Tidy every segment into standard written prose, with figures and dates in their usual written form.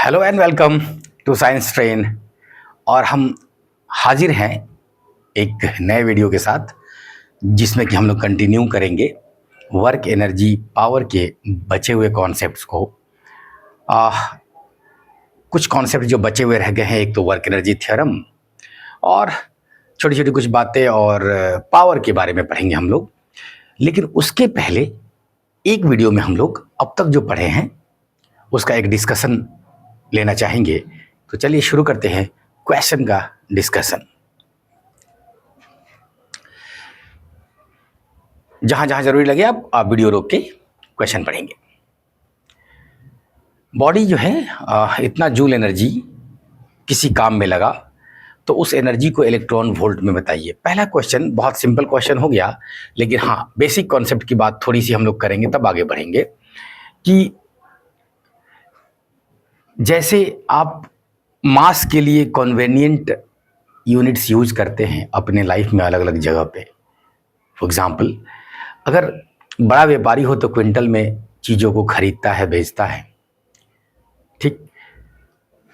Hello and welcome to science train. और हम हाजिर हैं एक नए वीडियो के साथ जिसमें कि हम लोग कंटिन्यू करेंगे वर्क एनर्जी पावर के बचे हुए कॉन्सेप्ट्स को। आ, कुछ कॉन्सेप्ट जो बचे हुए रह गए हैं, एक तो वर्क एनर्जी थ्योरम और छोटी छोटी कुछ बातें और पावर के बारे में पढ़ेंगे हम लोग। लेकिन उसके पहले एक वीडियो में हम लोग अब तक जो पढ़े हैं उसका एक डिस्कशन लेना चाहेंगे। तो चलिए शुरू करते हैं क्वेश्चन का डिस्कशन। जहां जहां जरूरी लगे आप वीडियो रोक के क्वेश्चन पढ़ेंगे। बॉडी जो है इतना जूल एनर्जी किसी काम में लगा तो उस एनर्जी को इलेक्ट्रॉन वोल्ट में बताइए। पहला क्वेश्चन बहुत सिंपल क्वेश्चन हो गया, लेकिन हाँ बेसिक कॉन्सेप्ट की बात थोड़ी सी हम लोग करेंगे तब आगे बढ़ेंगे। कि जैसे आप मास के लिए कन्वेनिएंट यूनिट्स यूज करते हैं अपने लाइफ में अलग अलग जगह पे। फॉर एग्जांपल, अगर बड़ा व्यापारी हो तो क्विंटल में चीज़ों को खरीदता है, बेचता है। ठीक,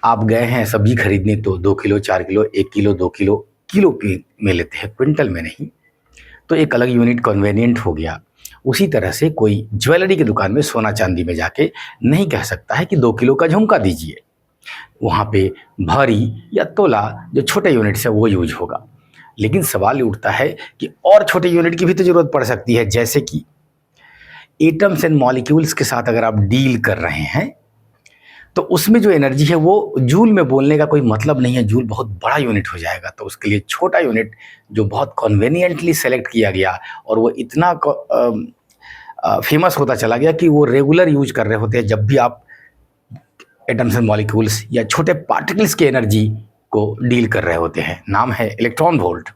आप गए हैं सब्जी खरीदने तो 2 kilo 4 kilo 1 kilo 2 kilo kilo की में लेते हैं, क्विंटल में नहीं। तो एक अलग यूनिट कन्वेनिएंट हो गया। उसी तरह से कोई ज्वेलरी की दुकान में सोना चांदी में जाके नहीं कह सकता है कि 2 किलो का झुमका दीजिए। वहाँ पे भारी या तोला जो छोटे यूनिट्स है वो यूज होगा। लेकिन सवाल उठता है कि और छोटे यूनिट की भी तो जरूरत पड़ सकती है, जैसे कि एटम्स एंड मॉलिक्यूल्स के साथ अगर आप डील कर रहे हैं तो उसमें जो एनर्जी है वो जूल में बोलने का कोई मतलब नहीं है। जूल बहुत बड़ा यूनिट हो जाएगा, तो उसके लिए छोटा यूनिट जो बहुत कन्वेनियंटली सेलेक्ट किया गया और वो इतना फेमस होता चला गया कि वो रेगुलर यूज कर रहे होते हैं जब भी आप एटम्स एंड मॉलिक्यूल्स या छोटे पार्टिकल्स की एनर्जी को डील कर रहे होते हैं। नाम है इलेक्ट्रॉन वोल्ट।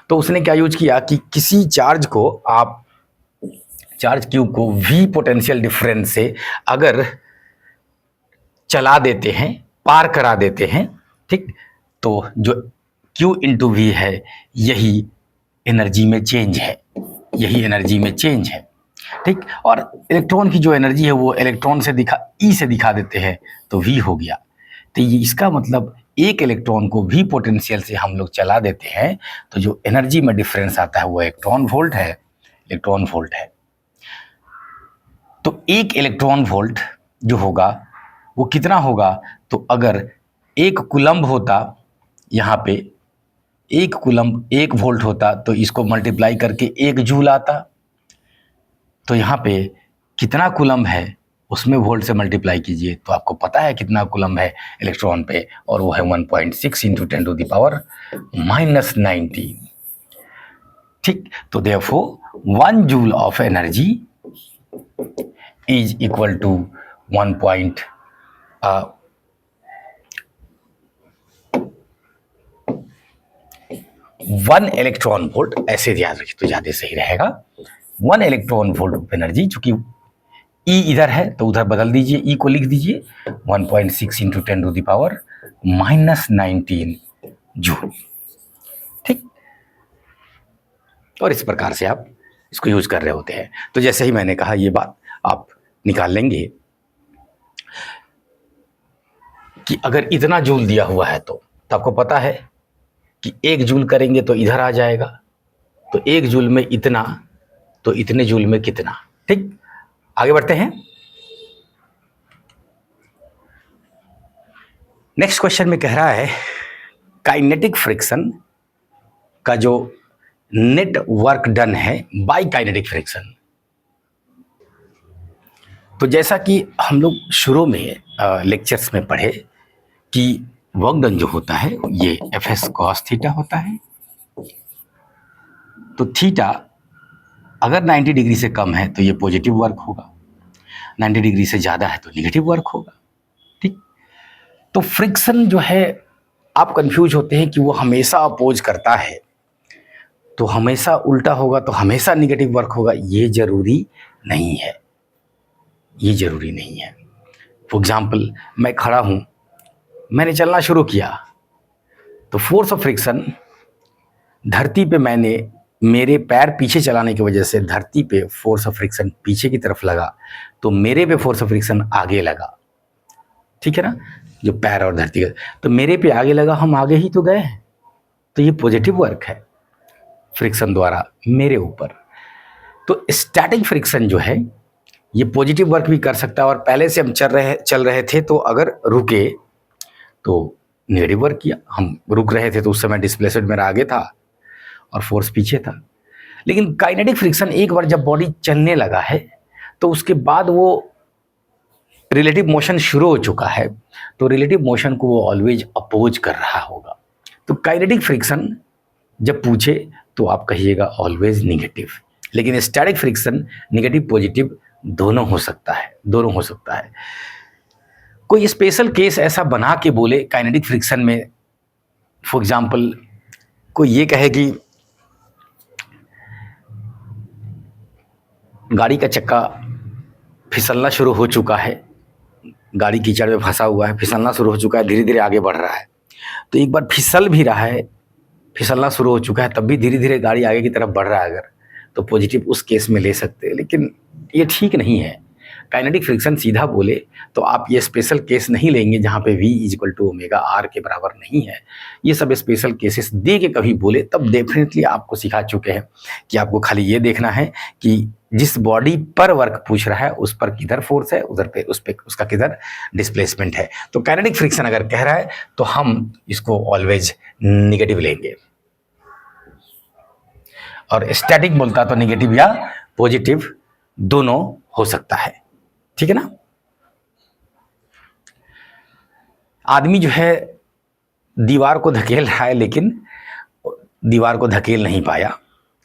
तो उसने क्या यूज किया कि किसी चार्ज को आप चार्ज क्यू को v पोटेंशियल डिफरेंस से अगर चला देते हैं, पार करा देते हैं, ठीक, तो जो q इंटू वी है यही एनर्जी में चेंज है, यही एनर्जी में चेंज है। ठीक, और इलेक्ट्रॉन की जो एनर्जी है वो इलेक्ट्रॉन से ई से दिखा देते हैं तो v हो गया। तो ये इसका मतलब एक इलेक्ट्रॉन को v पोटेंशियल से हम लोग चला देते हैं तो जो एनर्जी में डिफरेंस आता है वो इलेक्ट्रॉन वोल्ट है, इलेक्ट्रॉन वोल्ट है। तो एक इलेक्ट्रॉन वोल्ट जो होगा वो कितना होगा? तो अगर 1 कूलम्ब होता, यहाँ पे 1 कूलम्ब 1 वोल्ट होता तो इसको मल्टीप्लाई करके 1 जूल आता। तो यहाँ पे कितना कूलम्ब है उसमें वोल्ट से मल्टीप्लाई कीजिए तो आपको पता है कितना कूलम्ब है इलेक्ट्रॉन पे, और वो है 1.6 इंटू 10 टू द पावर -19। ठीक, तो therefore 1 joule of energy is equal to 1 electron volt. ऐसे याद रखिए तो ज़्यादा सही रहेगा। 1 इलेक्ट्रॉन वोल्ट ऑफ एनर्जी, चूंकि ई इधर है तो उधर बदल दीजिए, ई को लिख दीजिए 1.6 into 10 to the power -19 joule. ठीक, और इस प्रकार से आप इसको यूज कर रहे होते हैं। तो जैसे ही मैंने कहा ये बात आप निकाल लेंगे कि अगर इतना जूल दिया हुआ है तो आपको पता है कि 1 जूल करेंगे तो इधर आ जाएगा, तो 1 जूल में इतना तो इतने जूल में कितना। ठीक, आगे बढ़ते हैं। नेक्स्ट क्वेश्चन में कह रहा है काइनेटिक फ्रिक्शन का जो नेट वर्क डन है बाय काइनेटिक फ्रिक्शन। तो जैसा कि हम लोग शुरू में लेक्चर्स में पढ़े कि वर्क डन जो होता है ये Fs cos थीटा होता है। तो थीटा अगर 90 डिग्री से कम है तो ये पॉजिटिव वर्क होगा, 90 डिग्री से ज़्यादा है तो नेगेटिव वर्क होगा। ठीक, तो फ्रिक्शन जो है आप कंफ्यूज होते हैं कि वो हमेशा अपोज करता है तो हमेशा उल्टा होगा तो हमेशा नेगेटिव वर्क होगा। ये जरूरी नहीं है, ये जरूरी नहीं है। फॉर एग्जाम्पल, मैं खड़ा हूँ, मैंने चलना शुरू किया तो फोर्स ऑफ फ्रिक्शन धरती पे मेरे पैर पीछे चलाने की वजह से धरती पे फोर्स ऑफ फ्रिक्शन पीछे की तरफ लगा तो मेरे पे फोर्स ऑफ फ्रिक्शन आगे लगा। ठीक है ना? जो पैर और धरती का, तो मेरे पे आगे लगा, हम आगे ही तो गए हैं, तो ये पॉजिटिव वर्क है फ्रिक्शन द्वारा मेरे ऊपर। तो स्टैटिक फ्रिक्शन जो है ये पॉजिटिव वर्क भी कर सकता है, और पहले से हम चल रहे थे तो अगर रुके तो नेगेटिव वर्क किया। हम रुक रहे थे तो उस समय डिस्प्लेसमेंट मेरा आगे था और फोर्स पीछे था। लेकिन काइनेटिक फ्रिक्शन एक बार जब बॉडी चलने लगा है तो उसके बाद वो रिलेटिव मोशन शुरू हो चुका है, तो रिलेटिव मोशन को वो ऑलवेज अपोज कर रहा होगा। तो काइनेटिक फ्रिक्शन जब पूछे तो आप कहिएगा ऑलवेज निगेटिव। लेकिन स्टैटिक फ्रिक्शन निगेटिव पॉजिटिव दोनों हो सकता है, दोनों हो सकता है। कोई स्पेशल केस ऐसा बना के बोले काइनेटिक फ्रिक्शन में, फॉर एग्जांपल कोई ये कहे कि गाड़ी का चक्का फिसलना शुरू हो चुका है, गाड़ी कीचड़ में फंसा हुआ है, फिसलना शुरू हो चुका है, धीरे धीरे आगे बढ़ रहा है। तो एक बार फिसल भी रहा है, फिसलना शुरू हो चुका है, तब भी धीरे धीरे गाड़ी आगे की तरफ बढ़ रहा है अगर, तो पॉजिटिव उस केस में ले सकते हैं। लेकिन ये ठीक नहीं है। काइनेटिक फ्रिक्शन सीधा बोले तो आप ये स्पेशल केस नहीं लेंगे जहाँ पे V equal to omega R के बराबर नहीं है। ये सब स्पेशल केसेस दे के कभी बोले तब डेफिनेटली आपको सिखा चुके हैं कि आपको खाली ये देखना है कि जिस बॉडी पर वर्क पूछ रहा है उस पर किधर फोर्स है, उधर पे उस पे उसका किधर डिस्प्लेसमेंट है। तो काइनेटिक फ्रिक्शन अगर कह रहा है तो हम इसको ऑलवेज निगेटिव लेंगे, और स्टैटिक बोलता तो निगेटिव या पॉजिटिव दोनों हो सकता है। ठीक है ना। आदमी जो है दीवार को धकेल रहा है लेकिन दीवार को धकेल नहीं पाया।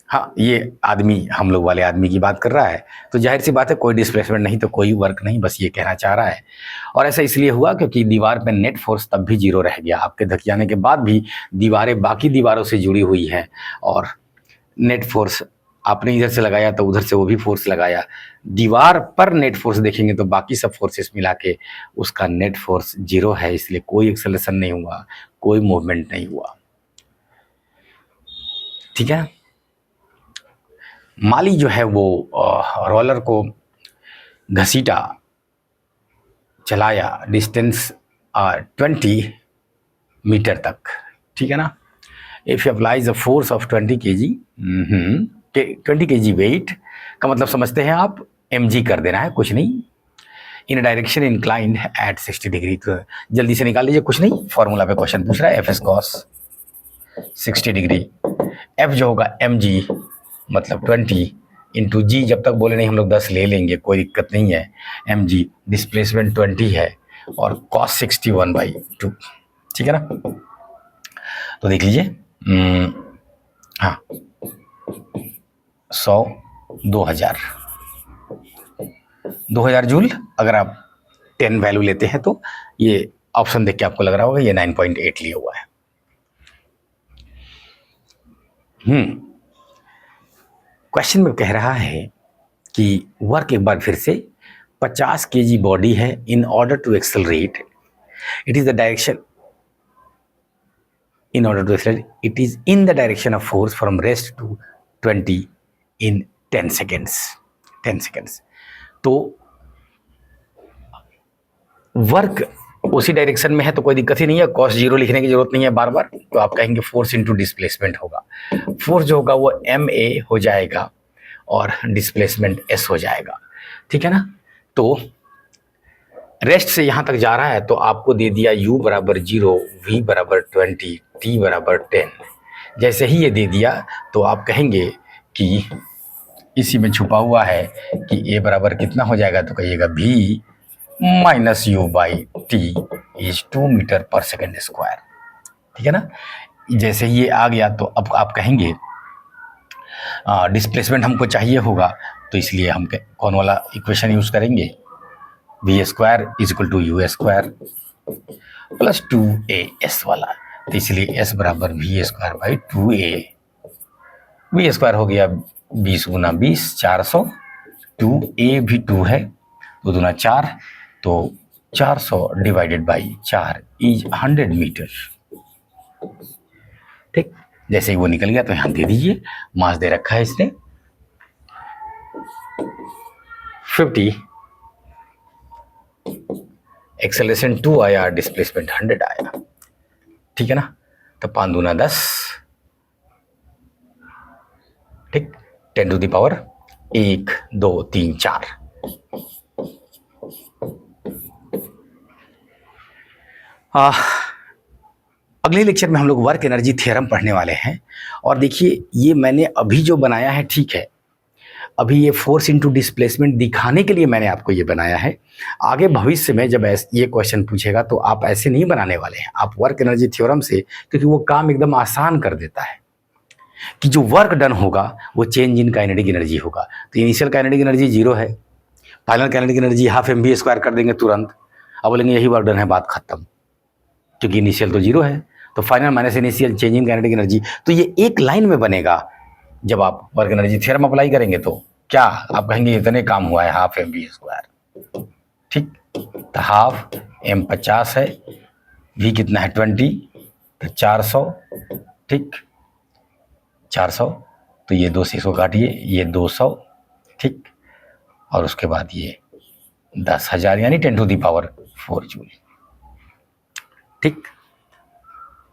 हाँ, ये आदमी हम लोग वाले आदमी की बात कर रहा है, तो जाहिर सी बात है कोई डिस्प्लेसमेंट नहीं तो कोई वर्क नहीं, बस ये कहना चाह रहा है। और ऐसा इसलिए हुआ क्योंकि दीवार पे नेट फोर्स तब भी जीरो रह गया, आपके धकियाने के बाद भी दीवारें बाकी दीवारों से जुड़ी हुई हैं, और नेट फोर्स आपने इधर से लगाया तो उधर से वो भी फोर्स लगाया। दीवार पर नेट फोर्स देखेंगे तो बाकी सब फोर्सेस मिला के उसका नेट फोर्स जीरो है, इसलिए कोई एक्सेलरेशन नहीं हुआ, कोई मूवमेंट नहीं हुआ। ठीक है। माली जो है वो रोलर को घसीटा, चलाया डिस्टेंस 20 मीटर तक। ठीक है ना। If you applies a force of 20 kg, 20 kg weight का मतलब समझते हैं आप, mg कर देना है, कुछ नहीं। इन डायरेक्शन इंक्लाइंड एट 60 डिग्री, तो जल्दी से निकाल लीजिए, कुछ नहीं, फॉर्मूला पे क्वेश्चन पूछ रहा है। F S cos 60 degree, F जो होगा mg मतलब 20 इंटू जी, जब तक बोले नहीं हम लोग 10 ले लेंगे, कोई दिक्कत नहीं है। mg डिस्प्लेसमेंट 20 है और कॉस 61/2। ठीक है ना। तो देख लीजिए, हाँ 100 2000 जूल। अगर आप 10 वैल्यू लेते हैं तो ये ऑप्शन देख के आपको लग रहा होगा ये 9.8 लिया हुआ है। क्वेश्चन में कह रहा है कि वर्क एक बार फिर से 50 kg बॉडी है, in order to accelerate it is the direction, in order to accelerate it is in the direction of force from rest to 20 in 10 seconds 10 seconds। तो वर्क उसी डायरेक्शन में है तो कोई दिक्कत ही नहीं है, कॉस जीरो लिखने की जरूरत नहीं है बार बार। तो आप कहेंगे फोर्स इनटू डिस्प्लेसमेंट होगा, फोर्स जो होगा वो ma हो जाएगा और डिस्प्लेसमेंट s हो जाएगा। ठीक है ना। तो रेस्ट से यहाँ तक जा रहा है तो आपको दे दिया u बराबर 0, v बराबर 20, t बराबर 10। जैसे ही ये दे दिया तो आप कहेंगे कि इसी में छुपा हुआ है कि a बराबर कितना हो जाएगा, तो कहिएगा v minus u by T is 2 metre पर सेकेंड स्क्वायर। ठीक है ना। जैसे ये आ गया तो अब आप कहेंगे डिस्प्लेसमेंट हमको चाहिए होगा, तो इसलिए हम कौन वाला इक्वेशन यूज करेंगे, V square is equal to U square plus 2as वाला। तो इसलिए s बराबर V square by 2a, V square हो गया 20 गुना 20 400, 2a भी 2 है, 2 दूना 4, तो 400 डिवाइडेड बाई 4 इज 100 मीटर। ठीक, जैसे ही वो निकल गया तो यहाँ दे दीजिए, मास दे रखा है इसने 50 एक्सेलरेशन 2 आया, डिस्प्लेसमेंट 100 आया, ठीक है ना। तो 5 दूना 10, ठीक, 10 टू द पावर 1 2 3 4। अगले लेक्चर में हम लोग वर्क एनर्जी थ्योरम पढ़ने वाले हैं। और देखिए ये मैंने अभी जो बनाया है, ठीक है, अभी ये फोर्स इनटू डिस्प्लेसमेंट दिखाने के लिए मैंने आपको ये बनाया है। आगे भविष्य में जब ये क्वेश्चन पूछेगा तो आप ऐसे नहीं बनाने वाले हैं, आप वर्क एनर्जी थ्योरम से, क्योंकि वो काम एकदम आसान कर देता है कि जो वर्क डन होगा वो चेंज इन काइनेटिक एनर्जी होगा। तो इनिशियल काइनेटिक एनर्जी 0 है, final kinetic energy half mv² कर देंगे तुरंत। अब बोलेंगे यही वर्क डन है, बात खत्म, क्योंकि इनिशियल तो 0 है, तो final minus initial change in kinetic energy. तो ये एक लाइन में बनेगा। जब आप वर्क एनर्जी थ्योरम अप्लाई करेंगे तो क्या आप कहेंगे इतने काम हुआ है हाफ mv², ठीक। तो हाफ m 50 है, v कितना है 20, तो 400, ठीक, 400, तो ये 2 से इसको काटिए, ये 200, ठीक, और उसके बाद ये 10,000 यानी 10 टू द पावर 4 जूल, ठीक।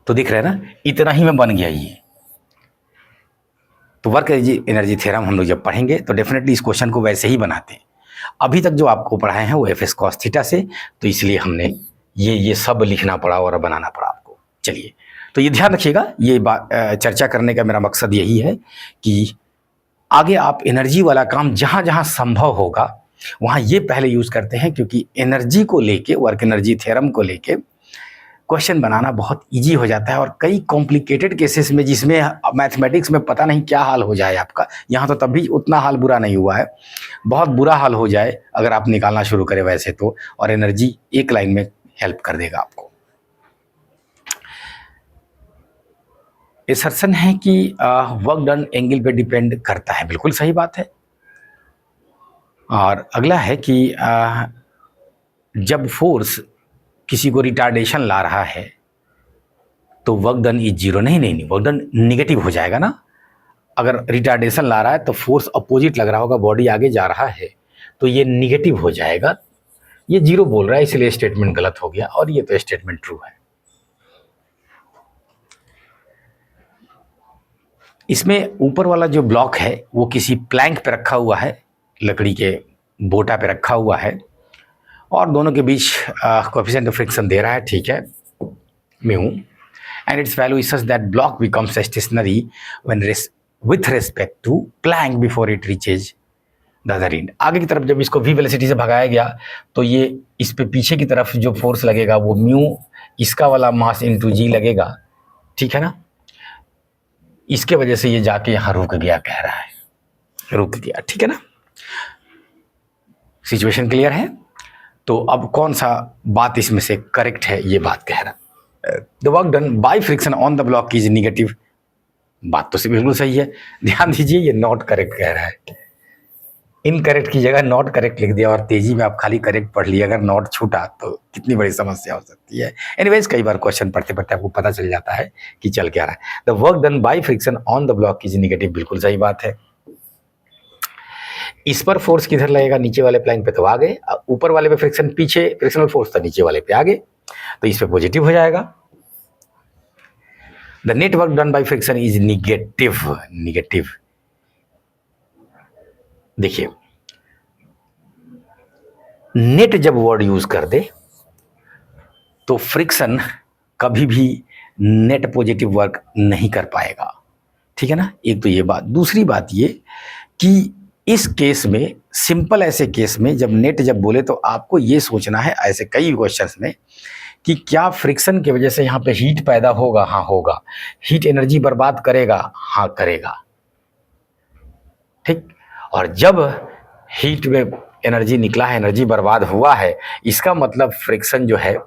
तो दिख रहा है ना, इतना ही में बन गया ये। तो वर्क एनर्जी थ्योरम हम लोग जब पढ़ेंगे तो डेफिनेटली इस क्वेश्चन को वैसे ही बनाते हैं। अभी तक जो आपको पढ़ाए हैं वो एफ कॉस थीटा से, तो इसलिए हमने ये सब लिखना पड़ा और बनाना पड़ा आपको। चलिए, तो ये ध्यान रखिएगा, ये चर्चा करने का मेरा मकसद यही है कि आगे आप एनर्जी वाला काम जहाँ जहाँ संभव होगा वहाँ ये पहले यूज़ करते हैं, क्योंकि एनर्जी को लेके, वर्क एनर्जी थ्योरम को लेके क्वेश्चन बनाना बहुत इजी हो जाता है। और कई कॉम्प्लिकेटेड केसेस में जिसमें मैथमेटिक्स में पता नहीं क्या हाल हो जाए आपका, यहाँ तो तब भी उतना हाल बुरा नहीं हुआ है, बहुत बुरा हाल हो जाए अगर आप निकालना शुरू करें वैसे तो, और एनर्जी एक लाइन में हेल्प कर देगा आपको। असर्शन है कि वर्क डन एंगल पे डिपेंड करता है, बिल्कुल सही बात है। और अगला है कि जब फोर्स किसी को रिटार्डेशन ला रहा है तो वर्क डन इज 0, नहीं, वर्क डन निगेटिव हो जाएगा ना। अगर रिटार्डेशन ला रहा है तो फोर्स अपोजिट लग रहा होगा, बॉडी आगे जा रहा है, तो ये निगेटिव हो जाएगा। ये 0 बोल रहा है, इसलिए स्टेटमेंट गलत हो गया, और ये तो स्टेटमेंट ट्रू है। इसमें ऊपर वाला जो ब्लॉक है वो किसी प्लैंक पे रखा हुआ है, लकड़ी के बोटा पे रखा हुआ है, और दोनों के बीच कोएफिशिएंट ऑफ फ्रिक्शन दे रहा है, ठीक है, mu, and it's value is such that block becomes stationary when with respect to plank before it reaches the other end. आगे की तरफ जब इसको v वेलोसिटी से भगाया गया तो ये इस पे पीछे की तरफ जो फोर्स लगेगा वो म्यू इसका वाला मास इंटू जी लगेगा, ठीक है ना। इसके वजह से ये जाके यहाँ रुक गया, कह रहा है रुक गया, ठीक है ना। सिचुएशन क्लियर है। तो अब कौन सा बात इसमें से करेक्ट है, ये बात कह रहा है, the work done by friction on the block is negative. बात तो बिल्कुल सही है, ध्यान दीजिए ये नॉट करेक्ट कह रहा है, इनकरेक्ट की जगह नॉट करेक्ट लिख दिया, और तेजी में आप खाली करेक्ट पढ़ लिया, अगर नॉट छूटा तो कितनी बड़ी समस्या हो सकती है। एनीवेज कई बार क्वेश्चन पढ़ते पढ़ते आपको पता चल जाता है कि चल क्या रहा है। The work done by friction on the block is negative, बिल्कुल सही बात है। इस पर फोर्स किधर लगेगा, नीचे वाले प्लैंक पे, तो आगे, ऊपर वाले पे फ्रिक्शन, पीछे फ्रिक्शनल फोर्स था नीचे वाले पे आगे, तो इस पे पॉजिटिव हो जाएगा। The net work done by friction is negative. देखिए नेट जब वर्ड यूज कर दे तो फ्रिक्शन कभी भी नेट पॉजिटिव वर्क नहीं कर पाएगा, ठीक है ना। एक तो ये बात, दूसरी बात ये कि इस केस में, सिंपल ऐसे केस में जब नेट जब बोले तो आपको ये सोचना है ऐसे कई क्वेश्चंस में कि क्या फ्रिक्शन की वजह से यहाँ पे हीट पैदा होगा, हाँ होगा। हीट एनर्जी बर्बाद करेगा, हाँ करेगा, ठीक। और जब हीट में एनर्जी निकला है, एनर्जी बर्बाद हुआ है, इसका मतलब फ्रिक्शन जो है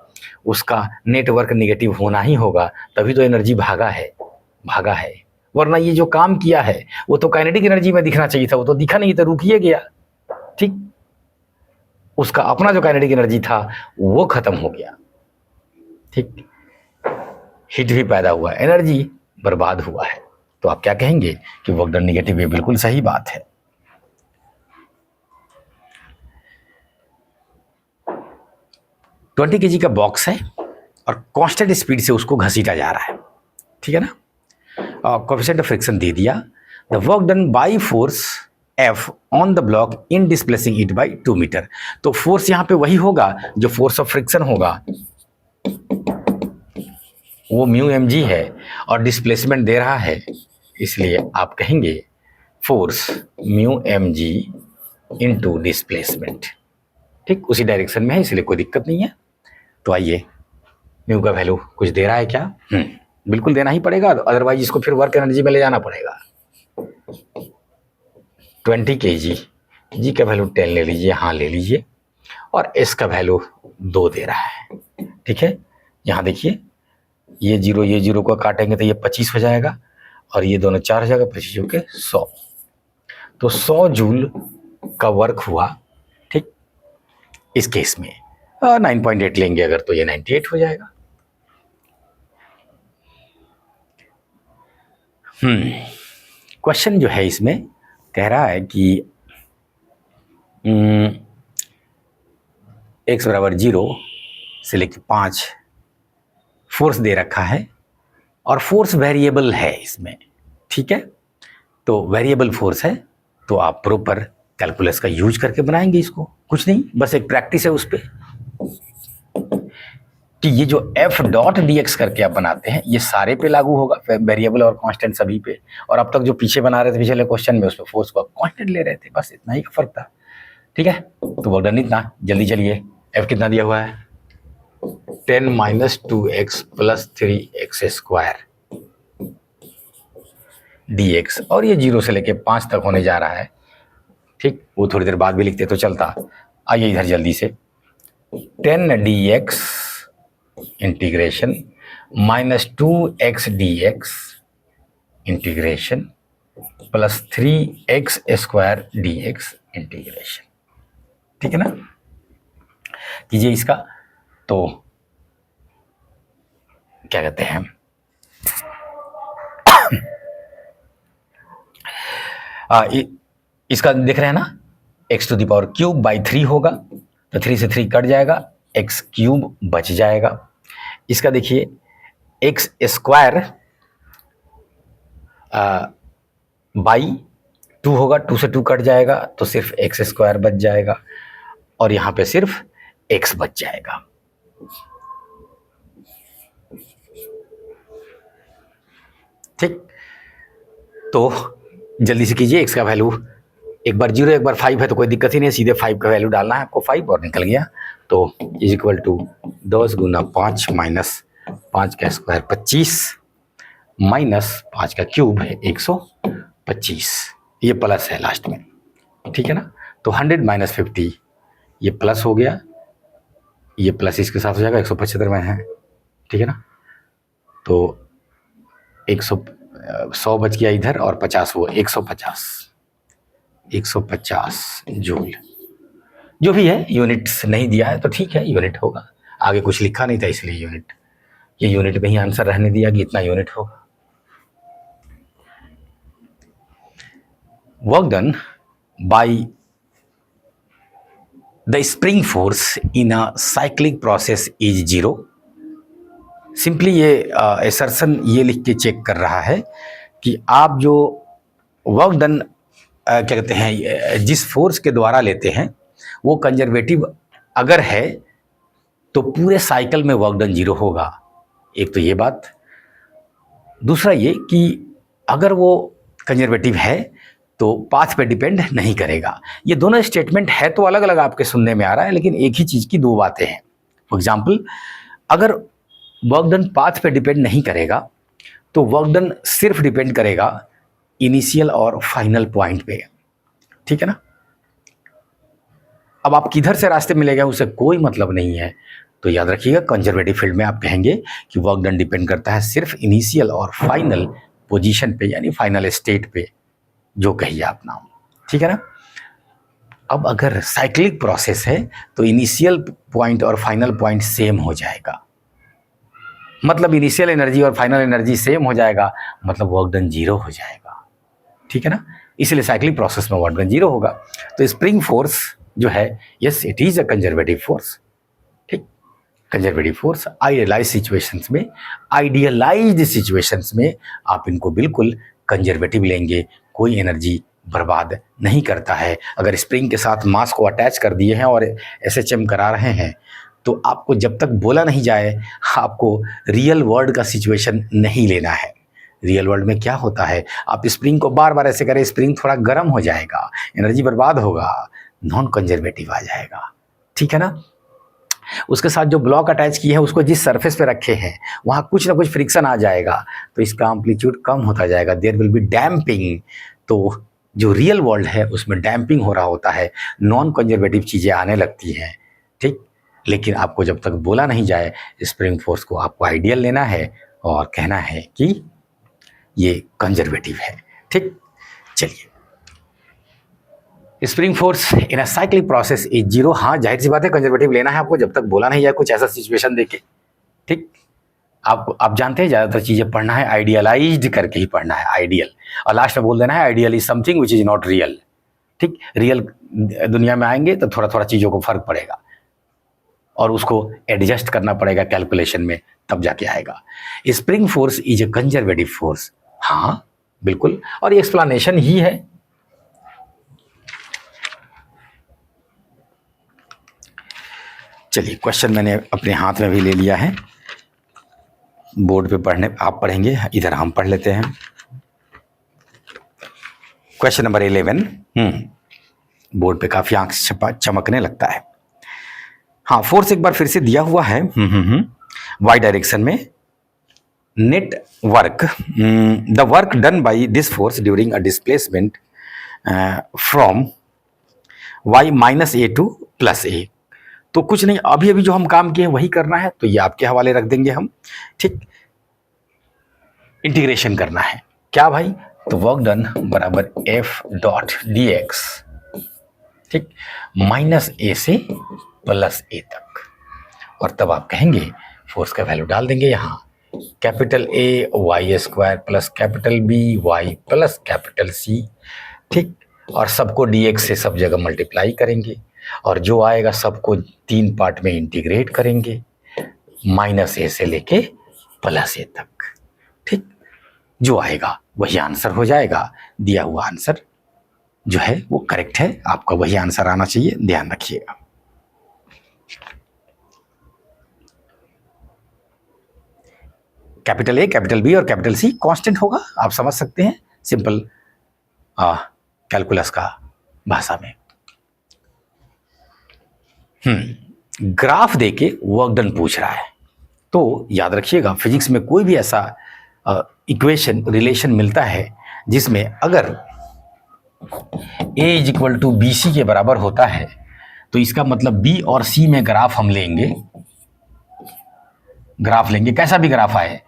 उसका नेटवर्क निगेटिव होना ही होगा, तभी तो एनर्जी भागा है। वरना ये जो काम किया है वो तो काइनेटिक एनर्जी में दिखना चाहिए था, वो तो दिखा नहीं, तो रुक ही गया, ठीक। उसका अपना जो काइनेटिक एनर्जी था वो खत्म हो गया, ठीक। हीट भी पैदा हुआ, एनर्जी बर्बाद हुआ है, तो आप क्या कहेंगे कि वर्क डन निगेटिव है, बिल्कुल सही बात है। 20 kg का बॉक्स है और कांस्टेंट स्पीड से उसको घसीटा जा रहा है, ठीक है ना। कोएफिशिएंट ऑफ फ्रिक्शन दे दिया। The work done by force F on the block in displacing it by 2 metre. तो फोर्स यहाँ पे वही होगा जो फोर्स ऑफ फ्रिक्शन होगा, वो म्यू mg है और डिस्प्लेसमेंट दे रहा है, इसलिए आप कहेंगे force mu mg into displacement. ठीक, उसी डायरेक्शन में है, इसलिए कोई दिक्कत नहीं है। तो आइए, म्यू का वैल्यू कुछ दे रहा है क्या? बिल्कुल देना ही पड़ेगा, अदरवाइज इसको फिर वर्क एनर्जी में ले जाना पड़ेगा। 20 kg, जी का वैल्यू 10 ले लीजिए, हाँ ले लीजिए, और एस का वैल्यू 2 दे रहा है। ठीक है, यहाँ देखिए ये जीरो को काटेंगे तो ये 25 हो जाएगा और ये दोनों 4 हो जाएगा, 25 हो के 100। तो 100 जूल का वर्क हुआ। ठीक, इस केस में 9.8 लेंगे अगर तो ये 98 हो जाएगा। क्वेश्चन जो है इसमें कह रहा है कि x बराबर 0 से लेकर 5 फोर्स दे रखा है और फोर्स वेरिएबल है इसमें। ठीक है, तो वेरिएबल फोर्स है तो आप प्रॉपर कैलकुलस का यूज करके बनाएंगे इसको, कुछ नहीं, बस एक प्रैक्टिस है उस पर कि ये जो एफ डॉट डी एक्स करके आप बनाते हैं ये सारे पे लागू होगा, वेरिएबल और कांस्टेंट सभी पे। और अब तक जो पीछे बना रहे थे पिछले क्वेश्चन में उसमें फोर्स को कांस्टेंट ले रहे थे, बस इतना ही का फर्क था। ठीक है, तो वो डन इतना, जल्दी चलिए। एफ कितना दिया हुआ है? 10 minus 2x plus 3x square dx, और ये 0 से लेके 5 तक होने जा रहा है। ठीक, वो थोड़ी देर बाद भी लिखते तो चलता। आइए इधर जल्दी से, 10 dx integration minus 2x dx integration plus 3x square dx integration. ठीक है ना, कीजिए इसका। तो क्या कहते हैं, इसका देख रहे हैं ना, x to the power cube by 3 होगा, तो 3 से 3 कट जाएगा, x क्यूब बच जाएगा। इसका देखिए x स्क्वायर बाई 2 होगा, 2 से 2 कट जाएगा तो सिर्फ x स्क्वायर बच जाएगा और यहाँ पे सिर्फ x बच जाएगा। ठीक, तो जल्दी से कीजिए। x का वैल्यू एक बार 0 एक बार 5 है तो कोई दिक्कत ही नहीं, सीधे 5 का वैल्यू डालना है आपको, 5 और निकल गया। तो इज इक्वल टू 10 गुना 5 माइनस 5 का स्क्वायर 25 माइनस 5 का क्यूब है 125, ये प्लस है लास्ट में। ठीक है ना, तो 100 माइनस 50 ये प्लस हो गया, ये प्लस इसके साथ हो जाएगा, 175 में है। ठीक है ना, तो 100 बच गया इधर और 50 वो 150 जूल। जो भी है, यूनिट्स नहीं दिया है तो ठीक है, यूनिट होगा, आगे कुछ लिखा नहीं था इसलिए यूनिट, ये यूनिट में ही आंसर रहने दिया कि इतना यूनिट होगा। Work done by the spring force in a cyclic process is 0। Simply ये एसर्शन ये लिख के चेक कर रहा है कि आप जो वर्क डन क्या कहते हैं, जिस फोर्स के द्वारा लेते हैं वो कंजर्वेटिव अगर है तो पूरे साइकिल में वर्क डन 0 होगा। एक तो ये बात, दूसरा ये कि अगर वो कंजर्वेटिव है तो पाथ पे डिपेंड नहीं करेगा। ये दोनों स्टेटमेंट है तो अलग अलग आपके सुनने में आ रहा है, लेकिन एक ही चीज़ की दो बातें हैं। फॉर एग्जाम्पल, अगर वर्क डन पाथ पे डिपेंड नहीं करेगा तो वर्क डन सिर्फ डिपेंड करेगा इनिशियल और फाइनल पॉइंट पे। ठीक है ना, अब आप किधर से रास्ते मिलेगा उससे कोई मतलब नहीं है। तो याद रखिएगा, कंजर्वेटिव फील्ड में आप कहेंगे कि वर्क डन डिपेंड करता है सिर्फ इनिशियल और फाइनल पोजीशन पे, यानी फाइनल स्टेट पे, जो कहिए आप नाम। ठीक है ना, अब अगर साइक्लिक प्रोसेस है तो इनिशियल पॉइंट और फाइनल पॉइंट सेम हो जाएगा, मतलब इनिशियल एनर्जी और फाइनल एनर्जी सेम हो जाएगा, मतलब वर्क डन 0 हो जाएगा। ठीक है ना, इसलिए साइक्लिक प्रोसेस में वर्क डन 0 होगा। तो स्प्रिंग फोर्स जो है, yes it is a conservative force. ठीक, कंजर्वेटिव फोर्स आइडियलाइज्ड सिचुएशंस में आप इनको बिल्कुल कंजर्वेटिव लेंगे, कोई एनर्जी बर्बाद नहीं करता है। अगर स्प्रिंग के साथ मास को अटैच कर दिए हैं और एसएचएम करा रहे हैं तो आपको जब तक बोला नहीं जाए आपको रियल वर्ल्ड का सिचुएशन नहीं लेना है। रियल वर्ल्ड में क्या होता है, आप स्प्रिंग को बार बार ऐसे करें, स्प्रिंग थोड़ा गर्म हो जाएगा, एनर्जी बर्बाद होगा, नॉन कंजर्वेटिव आ जाएगा, ठीक है ना। उसके साथ जो ब्लॉक अटैच किए हैं उसको जिस सरफेस पे रखे हैं वहाँ कुछ ना कुछ फ्रिक्शन आ जाएगा तो इसका एम्पलीट्यूड कम होता जाएगा, देयर विल बी डैम्पिंग। तो जो रियल वर्ल्ड है उसमें डैम्पिंग हो रहा होता है, नॉन कंजर्वेटिव चीज़ें आने लगती हैं, ठीक। लेकिन आपको जब तक बोला नहीं जाए स्प्रिंग फोर्स को आपको आइडियल लेना है और कहना है कि ये कंजर्वेटिव है, ठीक। चलिए, spring force in a cyclic process is zero. हाँ, जाहिर सी बात है कंजर्वेटिव लेना है आपको जब तक बोला नहीं जाए कुछ ऐसा सिचुएशन देके, ठीक। आप जानते हैं ज़्यादातर चीज़ें पढ़ना है आइडियलाइज्ड करके ही पढ़ना है, आइडियल, और लास्ट में बोल देना है ideal is something which is not real, ठीक। रियल दुनिया में आएंगे तो थोड़ा थोड़ा चीज़ों को फर्क पड़ेगा और उसको एडजस्ट करना पड़ेगा कैलकुलेशन में, तब जाके आएगा। Spring force is a conservative force. हाँ बिल्कुल, और ये एक्सप्लेनेशन ही है। चलिए, क्वेश्चन मैंने अपने हाथ में भी ले लिया है, बोर्ड पे पढ़ने आप पढ़ेंगे, इधर हम पढ़ लेते हैं। Question number 11। बोर्ड पे काफी आंख चमकने लगता है। हाँ, फोर्स एक बार फिर से दिया हुआ है वाई डायरेक्शन में। Net work, the work done by this force during a displacement from Y minus A to plus A. तो कुछ नहीं, अभी अभी जो हम काम किए वही करना है, तो ये आपके हवाले रख देंगे हम, ठीक। इंटीग्रेशन करना है क्या भाई, तो वर्क डन बराबर एफ डॉट डी एक्स, ठीक, माइनस ए से प्लस ए तक। और तब आप कहेंगे फोर्स का वैल्यू डाल देंगे यहाँ, capital A Y square plus capital B Y plus capital C, ठीक। और सबको डी एक्स से सब जगह मल्टीप्लाई करेंगे और जो आएगा सबको 3 पार्ट में इंटीग्रेट करेंगे, माइनस ए से लेके प्लस ए तक, ठीक। जो आएगा वही आंसर हो जाएगा। दिया हुआ आंसर जो है वो करेक्ट है, आपका वही आंसर आना चाहिए, ध्यान रखिएगा। कैपिटल ए, कैपिटल बी और कैपिटल सी कांस्टेंट होगा, आप समझ सकते हैं, सिंपल कैलकुलस का भाषा में। ग्राफ देके वर्क डन पूछ रहा है, तो याद रखिएगा फिजिक्स में कोई भी ऐसा इक्वेशन रिलेशन मिलता है जिसमें अगर a is equal to B C के बराबर होता है तो इसका मतलब b और c में ग्राफ हम लेंगे, ग्राफ लेंगे, कैसा भी ग्राफ आए,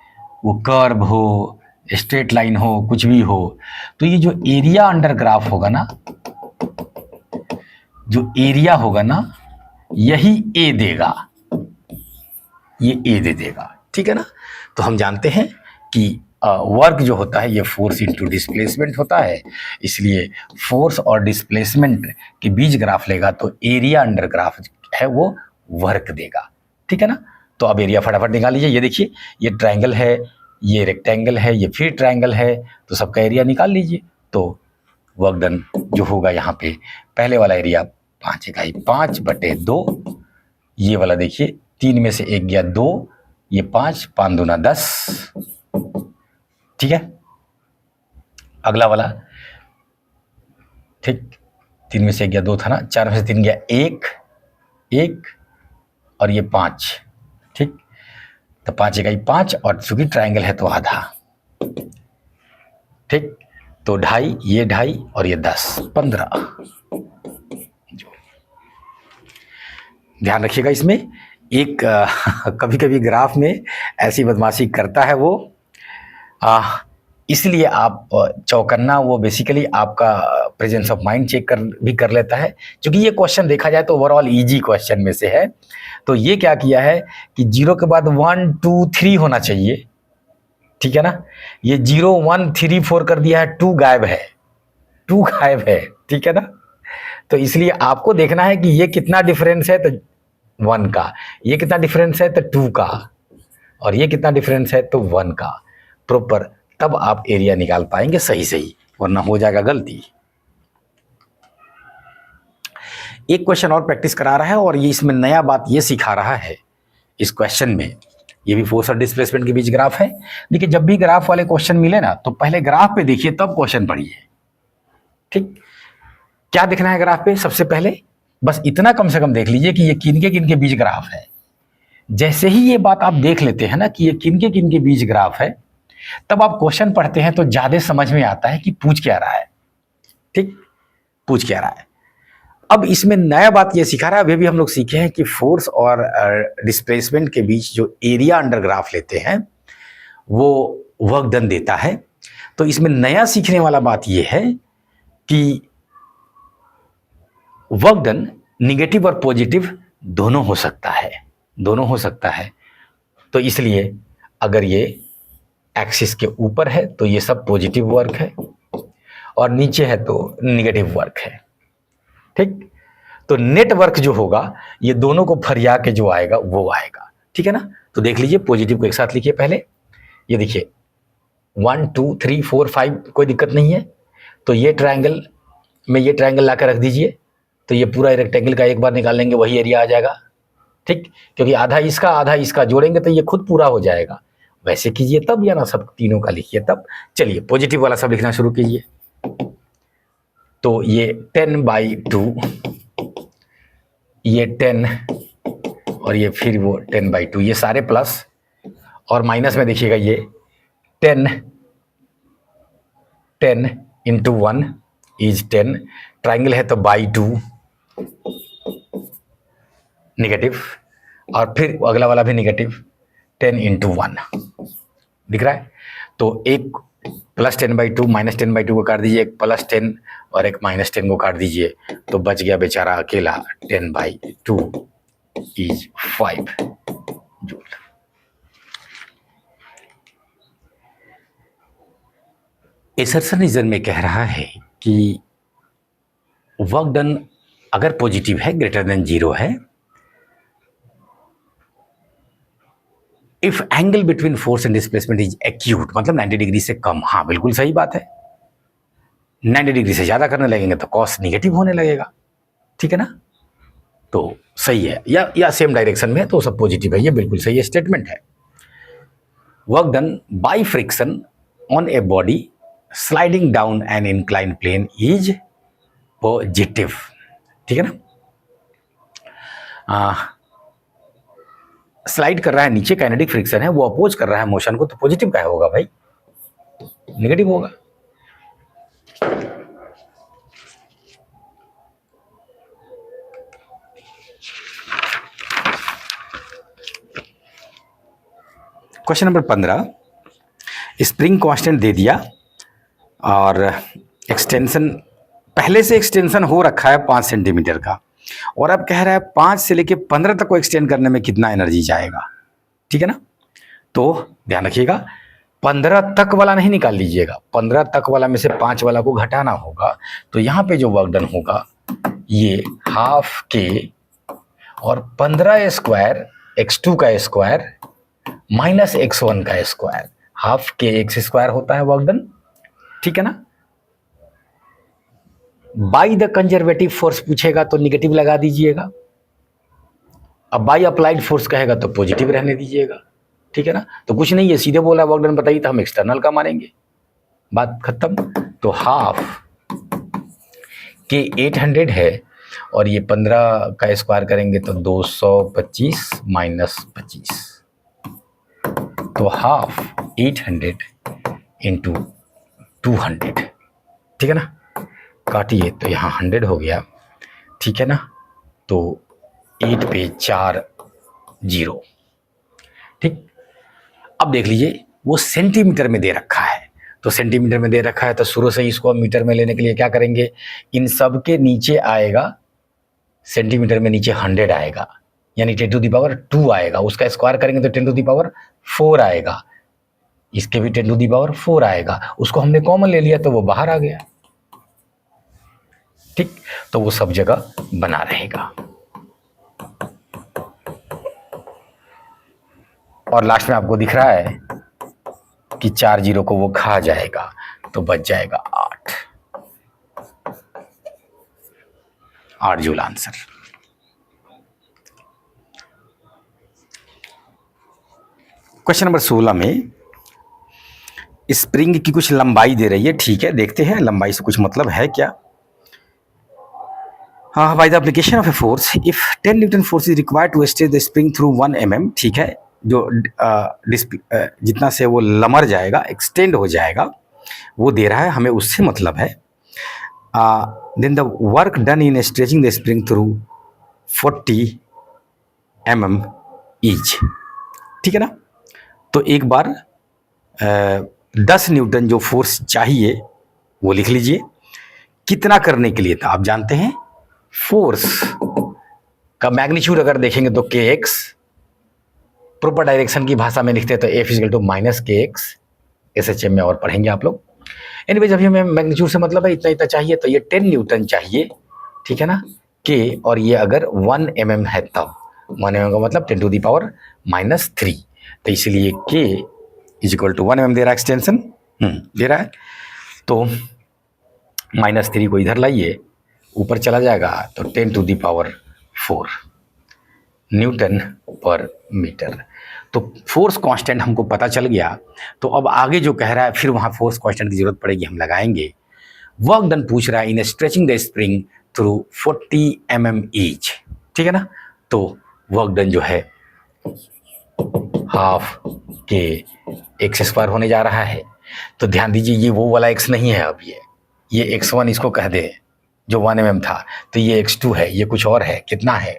वो कर्व हो, स्ट्रेट लाइन हो, कुछ भी हो, तो ये जो एरिया अंडर ग्राफ होगा ना, जो एरिया होगा ना, यही ए देगा, ये ए दे देगा, ठीक है ना। तो हम जानते हैं कि वर्क जो होता है ये फोर्स इंटू डिस्प्लेसमेंट होता है, इसलिए फोर्स और डिस्प्लेसमेंट के बीच ग्राफ लेगा तो एरिया अंडर ग्राफ है वो वर्क देगा, ठीक है ना। तो अब एरिया फटाफट निकाल लीजिए। ये देखिए, ये ट्रायंगल है, ये रेक्टेंगल है, ये फिर ट्रायंगल है, तो सबका एरिया निकाल लीजिए। तो वर्क डन जो होगा यहाँ पे, पहले वाला एरिया 5 इकाई 5/2, ये वाला देखिए 3 में से 1 गया 2, ये 5, 5 दूना 10, ठीक है। अगला वाला, ठीक, 3 में से 1 गया 2 था ना, 4 में से 3 गया 1 और ये 5, ठीक। तो 5 इकाई 5 और चूंकि ट्रायंगल है तो आधा, ठीक। तो 2.5, ये 2.5 और ये 10, 15। ध्यान रखिएगा इसमें एक कभी कभी ग्राफ में ऐसी बदमाशी करता है वो, इसलिए आप चौकन्ना, वो बेसिकली आपका प्रेजेंस ऑफ माइंड चेक भी कर लेता है, क्योंकि ये क्वेश्चन देखा जाए तो ओवरऑल इजी क्वेश्चन में से है। तो ये क्या किया है कि 0 के बाद 1 2 3 होना चाहिए, ठीक है ना। ये 0 1 3 4 कर दिया है, 2 गायब है, 2 गायब है, ठीक है ना। तो इसलिए आपको देखना है कि ये कितना डिफरेंस है, तो 1 का, ये कितना डिफरेंस है तो 2 का, और ये कितना डिफरेंस है तो 1 का प्रॉपर, तब आप एरिया निकाल पाएंगे सही सही, वरना हो जाएगा गलती। एक क्वेश्चन और प्रैक्टिस करा रहा है, और ये इसमें नया बात ये सिखा रहा है इस क्वेश्चन में, ये भी फोर्स और डिस्प्लेसमेंट के बीच ग्राफ है। देखिए जब भी ग्राफ वाले क्वेश्चन मिले ना तो पहले ग्राफ पे देखिए तब क्वेश्चन पढ़िए, ठीक। क्या देखना है ग्राफ पे? सबसे पहले बस इतना कम से कम देख लीजिए कि ये किन के बीच ग्राफ है। जैसे ही ये बात आप देख लेते हैं ना कि ये किन के बीच ग्राफ है, तब आप क्वेश्चन पढ़ते हैं तो ज्यादा समझ में आता है कि पूछ क्या रहा है, ठीक, पूछ क्या रहा है। अब इसमें नया बात ये सिखा रहा है, अभी भी हम लोग सीखे हैं कि फोर्स और डिस्प्लेसमेंट के बीच जो एरिया अंडर ग्राफ लेते हैं वो वर्क डन देता है। तो इसमें नया सीखने वाला बात ये है कि वर्क डन निगेटिव और पॉजिटिव दोनों हो सकता है, दोनों हो सकता है। तो इसलिए अगर ये एक्सिस के ऊपर है तो ये सब पॉजिटिव वर्क है, और नीचे है तो निगेटिव वर्क है, ठीक। तो नेट वर्क जो होगा ये दोनों को फरिया के जो आएगा वो आएगा, ठीक है ना। तो देख लीजिए, पॉजिटिव को एक साथ लिखिए पहले, ये देखिए 1 2 3 4 5, कोई दिक्कत नहीं है। तो ये ट्रायंगल में ये ट्रायंगल लाकर रख दीजिए, तो ये पूरा रेक्टेंगल का एक बार निकाल लेंगे, वही एरिया आ जाएगा, ठीक। क्योंकि आधा इसका जोड़ेंगे तो ये खुद पूरा हो जाएगा। वैसे कीजिए तब, या ना सब तीनों का लिखिए तब। चलिए पॉजिटिव वाला सब लिखना शुरू कीजिए। तो ये 10/2, ये 10, और ये फिर वो 10/2, ये सारे प्लस, और माइनस में देखिएगा ये 10 into 1 is 10, ट्राइंगल है तो by2 निगेटिव, और फिर अगला वाला भी निगेटिव, 10 into 1 दिख रहा है। तो एक प्लस 10/2 माइनस 10/2 को काट दीजिए, एक प्लस 10 और एक माइनस 10 को काट दीजिए, तो बच गया बेचारा अकेला 10/2 इज 5 जूल। एसर्सन रीजन में कह रहा है कि वर्क डन अगर पॉजिटिव है, ग्रेटर देन 0 है, if angle between force and displacement is acute, मतलब 90 डिग्री से कम। हाँ बिल्कुल सही बात है, 90 डिग्री से ज्यादा करने लगेंगे तो कॉस निगेटिव होने लगेगा, ठीक है ना। तो सही है, या सेम डायरेक्शन में है तो सब पॉजिटिव है, ये बिल्कुल सही स्टेटमेंट है। Work done by friction on a body sliding down an incline plane is positive, ठीक है ना। स्लाइड कर रहा है नीचे, काइनेटिक फ्रिक्शन है, वो अपोज कर रहा है मोशन को, तो पॉजिटिव क्या होगा भाई? नेगेटिव होगा। क्वेश्चन नंबर 15, स्प्रिंग कांस्टेंट दे दिया और एक्सटेंशन, पहले से एक्सटेंशन हो रखा है 5 सेंटीमीटर का, और अब कह रहा है 5 से लेके 15 तक को एक्सटेंड करने में कितना एनर्जी जाएगा, ठीक है ना। तो ध्यान रखिएगा, 15 तक वाला नहीं निकाल लीजिएगा, 15 तक वाला में से 5 वाला को घटाना होगा। तो यहाँ पे जो वर्क डन होगा ये हाफ के और 15 स्क्वायर x2 का स्क्वायर माइनस x1 का स्क्वायर, हाफ के एक्स स्क्वायर होता है वर्क डन, ठीक है ना। बाई द कंजर्वेटिव फोर्स पूछेगा तो निगेटिव लगा दीजिएगा, अब बाई अप्लाइड फोर्स कहेगा तो पॉजिटिव रहने दीजिएगा, ठीक है ना। तो कुछ नहीं है, सीधे बोला वर्क डन बताइए तो हम एक्सटर्नल का मानेंगे, बात खत्म। तो हाफ के 800 है और ये 15 का स्क्वायर करेंगे तो 225 माइनस 25, तो हाफ 800 इंटू 200, ठीक है ना। काटिए तो यहाँ 100 हो गया, ठीक है ना। तो 8 पे 4 0, ठीक। अब देख लीजिए वो सेंटीमीटर में दे रखा है, तो सेंटीमीटर में दे रखा है तो शुरू से ही इसको मीटर में लेने के लिए क्या करेंगे, इन सब के नीचे आएगा, सेंटीमीटर में नीचे 100 आएगा, यानी 10⁻² आएगा, उसका स्क्वायर करेंगे तो 10⁻4 आएगा, इसके भी 10⁻4 आएगा, उसको हमने कॉमन ले लिया तो वो बाहर आ गया, ठीक। तो वो सब जगह बना रहेगा। और लास्ट में आपको दिख रहा है कि 4 जीरो को वो खा जाएगा, तो बच जाएगा 8 जूल आंसर। क्वेश्चन नंबर 16 में स्प्रिंग की कुछ लंबाई दे रही है, ठीक है, देखते हैं लंबाई से कुछ मतलब है क्या। हाँ, by the application of a force if 10 newton force is required to stretch the spring through 1 mm, ठीक है, जो जितना से वो लमर जाएगा, एक्सटेंड हो जाएगा, वो दे रहा है हमें, उससे मतलब है। Then the work done in stretching the spring through 40 mm each, ठीक है ना। तो एक बार 10 न्यूटन जो फोर्स चाहिए वो लिख लीजिए। कितना करने के लिए था, आप जानते हैं फोर्स का मैग्नीट्यूड अगर देखेंगे तो kx, प्रॉपर डायरेक्शन की भाषा में लिखते हैं तो F = -kx, SHM में और पढ़ेंगे आप लोग। एनीवेज अभी हमें मैग्नीट्यूड से मतलब है इतना इतना चाहिए, तो ये 10 न्यूटन चाहिए, ठीक है ना, K, और ये अगर 1 mm है तब 1 mm का मतलब 10⁻³ तो इसलिए K = 1 mm दे रहा है, एक्सटेंशन दे रहा है, तो -3 को इधर लाइए, ऊपर चला जाएगा तो 10⁴ न्यूटन पर मीटर। तो फोर्स कांस्टेंट हमको पता चल गया। तो अब आगे जो कह रहा है फिर वहाँ फोर्स कांस्टेंट की जरूरत पड़ेगी, हम लगाएंगे। वर्क डन पूछ रहा है इन stretching the spring through 40 mm each, ठीक है ना। तो वर्क डन जो है हाफ के x² होने जा रहा है। तो ध्यान दीजिए ये वो वाला x नहीं है, अब ये x1 इसको कह दे जो 1 mm था, तो ये x2 है, ये कुछ और है, कितना है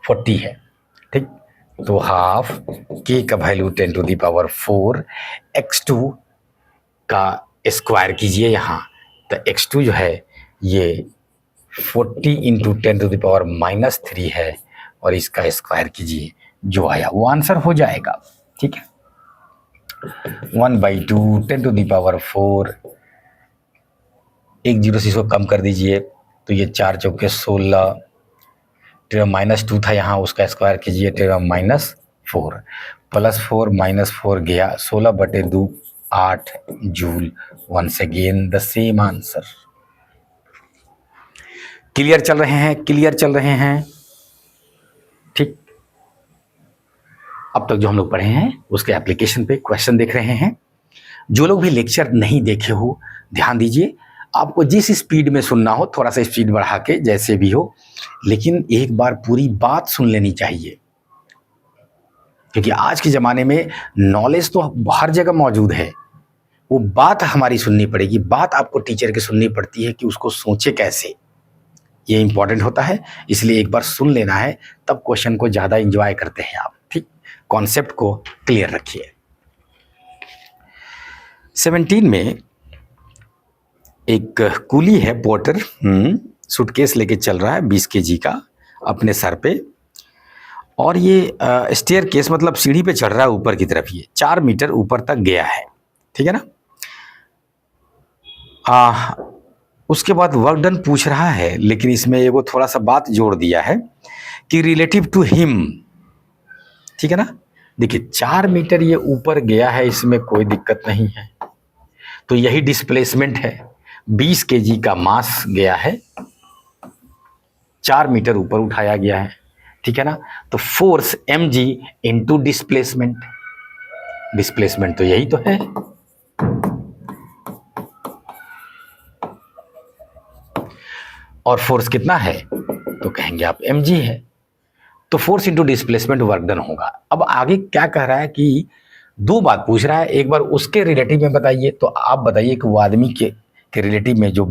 40 है, ठीक। तो हाफ k का वैल्यू 10⁴, x2 का स्क्वायर कीजिए यहाँ, तो x2 जो है ये 40 × 10⁻³ है, और इसका स्क्वायर कीजिए, जो आया वो आंसर हो जाएगा, ठीक है। 1/2 10⁴, एक जीरो से इसको कम कर दीजिए, तो ये 4 चौके 16, -2 था यहाँ, उसका स्क्वायर कीजिए, 10⁻⁴, +4 -4 गया, 16/2 8 joule. Once again the same answer. Clear चल रहे हैं, क्लियर चल रहे हैं, ठीक। अब तक जो हम लोग पढ़े हैं उसके एप्लीकेशन पे क्वेश्चन देख रहे हैं। जो लोग भी लेक्चर नहीं देखे हो ध्यान दीजिए, आपको जिस स्पीड में सुनना हो थोड़ा सा स्पीड बढ़ा के, जैसे भी हो, लेकिन एक बार पूरी बात सुन लेनी चाहिए, क्योंकि आज के ज़माने में नॉलेज तो हर जगह मौजूद है, वो बात हमारी सुननी पड़ेगी। बात आपको टीचर की सुननी पड़ती है कि उसको सोचे कैसे, ये इंपॉर्टेंट होता है। इसलिए एक बार सुन लेना है, तब क्वेश्चन को ज़्यादा इंजॉय करते हैं आप, ठीक। कॉन्सेप्ट को क्लियर रखिए। 17 में एक कूली है, पोर्टर, सूटकेस लेके चल रहा है 20 kg का अपने सर पे, और ये स्टेयर केस मतलब सीढ़ी पे चढ़ रहा है ऊपर की तरफ, ये 4 मीटर ऊपर तक गया है, ठीक है ना। उसके बाद वर्क डन पूछ रहा है, लेकिन इसमें एगो थोड़ा सा बात जोड़ दिया है कि रिलेटिव टू हिम, ठीक है ना। देखिए 4 मीटर ये ऊपर गया है, इसमें कोई दिक्कत नहीं है, तो यही डिस्प्लेसमेंट है। 20 kg का मास गया है, 4 मीटर ऊपर उठाया गया है, ठीक है ना। तो force mg into displacement, displacement तो यही तो है। और फोर्स कितना है तो कहेंगे आप mg है, तो force into displacement work done होगा। अब आगे क्या कह रहा है कि 2 बात पूछ रहा है, एक बार उसके रिलेटिव में बताइए, तो आप बताइए कि वो आदमी के रिलेटिव में जो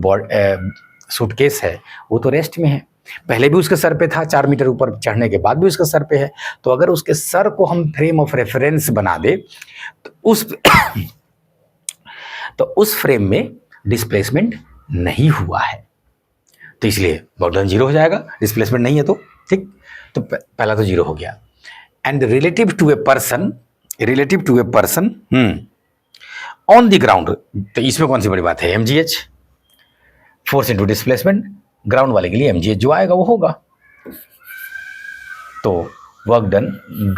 सूटकेस है वो तो रेस्ट में है, पहले भी उसके सर पे था, 4 मीटर ऊपर चढ़ने के बाद भी उसके सर पे है। तो अगर उसके सर को हम फ्रेम ऑफ रेफरेंस बना दे तो उस फ्रेम में डिस्प्लेसमेंट नहीं हुआ है, तो इसलिए वर्क डन 0 हो जाएगा, डिस्प्लेसमेंट नहीं है तो, ठीक। तो पहला तो 0 हो गया। And relative to a person on the ground, तो इसमें कौन सी बड़ी बात है, mgh, force into displacement, ground वाले के लिए mgh जो आएगा वो होगा। तो वर्क डन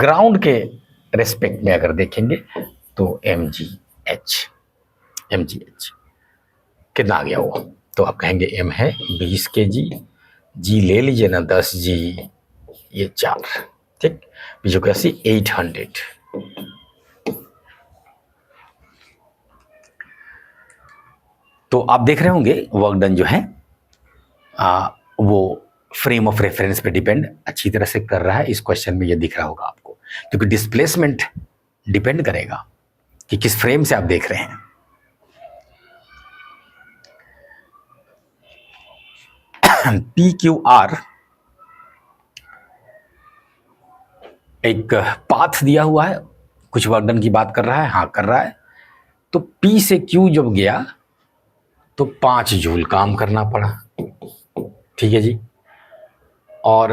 ग्राउंड के रेस्पेक्ट में अगर देखेंगे तो mgh कितना आ गया वो, तो आप कहेंगे m है 20 kg, g ले लीजिए ना 10 g, ये 4, ठीक, बीजों के 80 800। तो आप देख रहे होंगे वर्क डन जो है वो फ्रेम ऑफ रेफरेंस पे डिपेंड अच्छी तरह से कर रहा है। इस क्वेश्चन में ये दिख रहा होगा आपको, क्योंकि डिस्प्लेसमेंट डिपेंड करेगा कि किस फ्रेम से आप देख रहे हैं। PQR एक पाथ दिया हुआ है, कुछ वर्क डन की बात कर रहा है, हाँ कर रहा है। तो P से Q जब गया तो 5 जूल काम करना पड़ा, ठीक है जी, और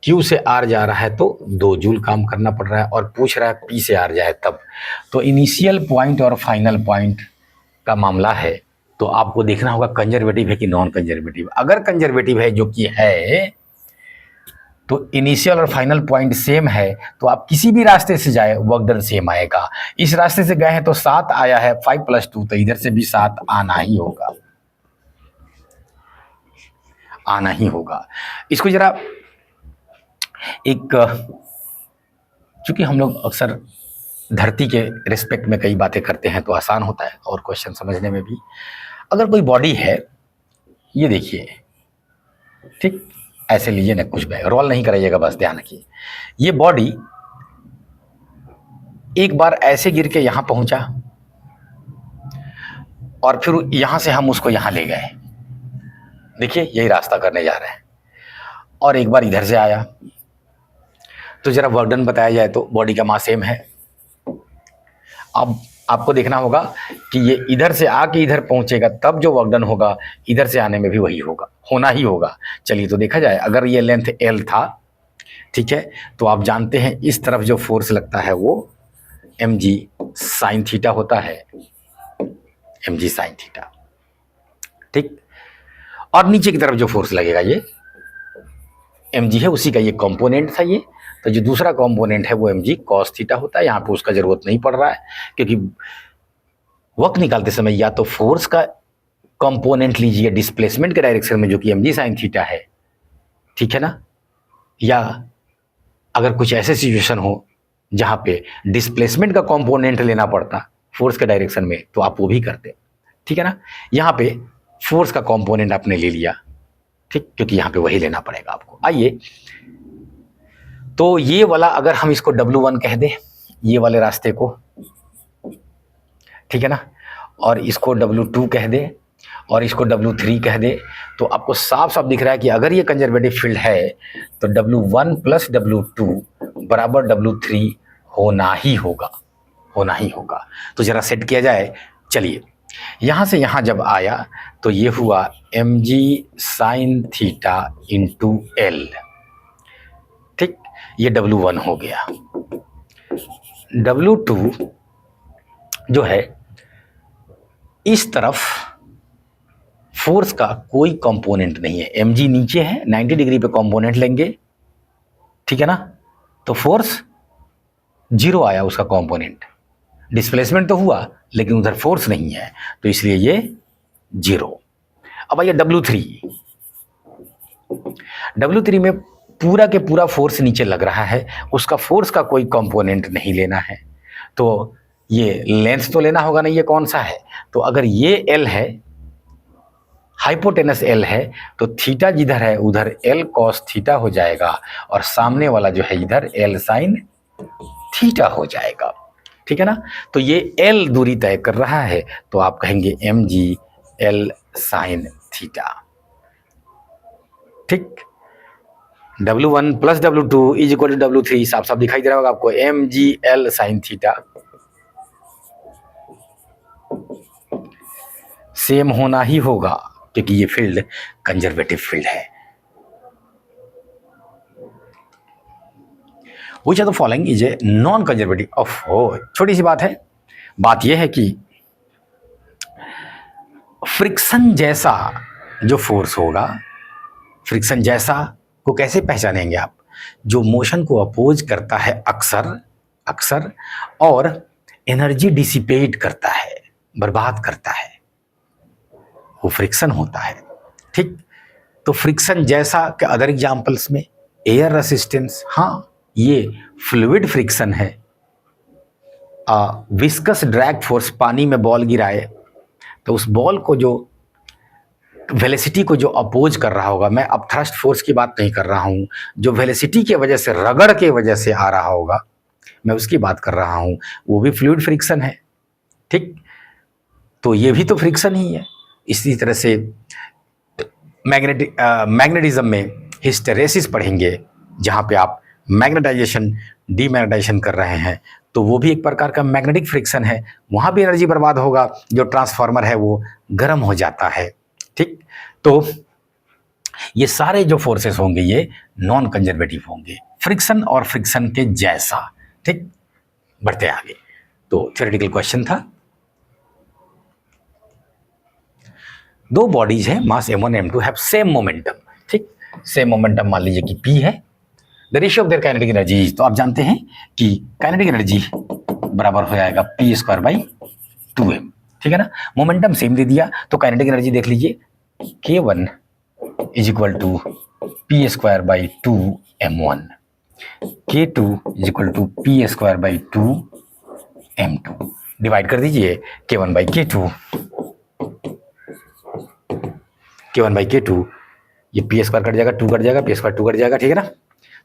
Q से R जा रहा है तो 2 जूल काम करना पड़ रहा है, और पूछ रहा है P से R जाए तब। तो इनिशियल पॉइंट और फाइनल पॉइंट का मामला है, तो आपको देखना होगा कंजर्वेटिव है कि नॉन कंजर्वेटिव। अगर कंजर्वेटिव है, जो कि है, तो इनिशियल और फाइनल पॉइंट सेम है, तो आप किसी भी रास्ते से जाए वर्क डन सेम आएगा। इस रास्ते से गए हैं तो 7 आया है, 5 + 2, तो इधर से भी 7 आना ही होगा, आना ही होगा। इसको जरा एक, चूंकि हम लोग अक्सर धरती के रिस्पेक्ट में कई बातें करते हैं तो आसान होता है और क्वेश्चन समझने में भी। अगर कोई बॉडी है, ये देखिए, ठीक, ऐसे लीजिए ना, कुछ भी रोल नहीं कराइएगा, बस ध्यान रखिए। ये बॉडी एक बार ऐसे गिर के यहां पहुंचा और फिर यहां से हम उसको यहां ले गए, देखिए यही रास्ता करने जा रहे हैं, और एक बार इधर से आया। तो जरा वर्क डन बताया जाए तो बॉडी का मास सेम है। अब आपको देखना होगा कि ये इधर से आके इधर पहुंचेगा, तब जो वर्क डन होगा इधर से आने में भी वही होगा, होना ही होगा। चलिए तो देखा जाए, अगर ये लेंथ L था, ठीक है, तो आप जानते हैं इस तरफ जो फोर्स लगता है वो mg sin थीटा होता है, mg sin थीटा, ठीक, और नीचे की तरफ जो फोर्स लगेगा ये mg है, उसी का ये कंपोनेंट था ये। तो जो दूसरा कंपोनेंट है वो mg cos थीटा होता है। यहाँ पे उसका जरूरत नहीं पड़ रहा है, क्योंकि वर्क निकालते समय या तो फोर्स का कंपोनेंट लीजिए डिस्प्लेसमेंट के डायरेक्शन में, जो कि mg sin थीटा है, ठीक है ना, या अगर कुछ ऐसे सिचुएशन हो जहां पे डिस्प्लेसमेंट का कंपोनेंट लेना पड़ता फोर्स के डायरेक्शन में, तो आप वो भी करते, ठीक है ना। यहाँ पे फोर्स का कंपोनेंट आपने ले लिया, ठीक, क्योंकि यहाँ पे वही लेना पड़ेगा आपको। आइए, तो ये वाला अगर हम इसको W1 कह दें, ये वाले रास्ते को, ठीक है ना, और इसको W2 कह दें और इसको W3 कह दे, तो आपको साफ साफ दिख रहा है कि अगर ये कंजर्वेटिव फील्ड है तो W1 + W2 बराबर W3 होना ही होगा, होना ही होगा। तो जरा सेट किया जाए। चलिए, यहां से यहां जब आया तो ये हुआ mg sin थीटा × L, ठीक, ये W1 हो गया। W2 जो है, इस तरफ फोर्स का कोई कंपोनेंट नहीं है, mg नीचे है, 90 डिग्री पे कंपोनेंट लेंगे, ठीक है ना, तो फोर्स 0 आया उसका कंपोनेंट। डिस्प्लेसमेंट तो हुआ लेकिन उधर फोर्स नहीं है, तो इसलिए ये 0। अब आइए W3 में पूरा के पूरा फोर्स नीचे लग रहा है, उसका फोर्स का कोई कंपोनेंट नहीं लेना है, तो ये लेंथ तो लेना होगा नहीं, ये कौन सा है, तो अगर ये L है, हाइपोटेनस L है, तो थीटा जिधर है उधर L cos थीटा हो जाएगा, और सामने वाला जो है इधर L sin थीटा हो जाएगा, ठीक है ना। तो ये L दूरी तय कर रहा है, तो आप कहेंगे mg L sin थीटा, ठीक। W1 + W2 = W3, साफ साफ दिखाई दे रहा होगा आपको, mg L sin theta same होना ही होगा, क्योंकि ये फील्ड कंजर्वेटिव फील्ड है। Which of the following is a non conservative? छोटी सी बात है, बात यह है कि फ्रिक्शन जैसा जो फोर्स होगा, फ्रिक्शन जैसा को कैसे पहचानेंगे आप? जो मोशन को अपोज करता है, अक्सर अक्सर, और एनर्जी डिसिपेट करता है, बर्बाद करता है, वो फ्रिक्शन होता है। ठीक, तो फ्रिक्शन जैसा कि अदर एग्जाम्पल्स में एयर रेसिस्टेंस, हाँ ये फ्लूइड फ्रिक्शन है। विस्कस ड्रैग फोर्स, पानी में बॉल गिराए तो उस बॉल को जो वेलोसिटी को जो अपोज कर रहा होगा, मैं अब थ्रस्ट फोर्स की बात नहीं कर रहा हूँ, जो वेलोसिटी की वजह से, रगड़ के वजह से आ रहा होगा, मैं उसकी बात कर रहा हूँ, वो भी फ्लूइड फ्रिक्शन है। ठीक, तो ये भी तो फ्रिक्शन ही है। इसी तरह से मैग्नेटिज्म में हिस्टेरेसिस पढ़ेंगे, जहाँ पे आप मैग्नेटाइजेशन डीमैग्नेटाइजेशन कर रहे हैं, तो वो भी एक प्रकार का मैग्नेटिक फ्रिक्शन है, वहाँ भी एनर्जी बर्बाद होगा, जो ट्रांसफार्मर है वो गर्म हो जाता है। ठीक, तो ये सारे जो फोर्सेस होंगे ये नॉन कंजर्वेटिव होंगे, फ्रिक्शन और फ्रिक्शन के जैसा। ठीक, बढ़ते आगे। तो थ्योरेटिकल क्वेश्चन था, दो बॉडीज है मास m1 m2 have same momentum. ठीक, सेम मोमेंटम मान लीजिए कि p है, the ratio of their kinetic energy, तो आप जानते हैं कि काइनेटिक एनर्जी बराबर हो जाएगा p स्क्वायर बाई 2m। ठीक है ना, मोमेंटम सेम दे दिया तो काइनेटिक एनर्जी देख लीजिए, k1 is equal to p square by 2m1, k2 is equal to p square by 2m2, divide कर दीजिए k1 by k2, k1 by k2, ये p स्क्वायर कट जाएगा, 2 कट जाएगा, p square 2 cut जाएगा। ठीक है ना,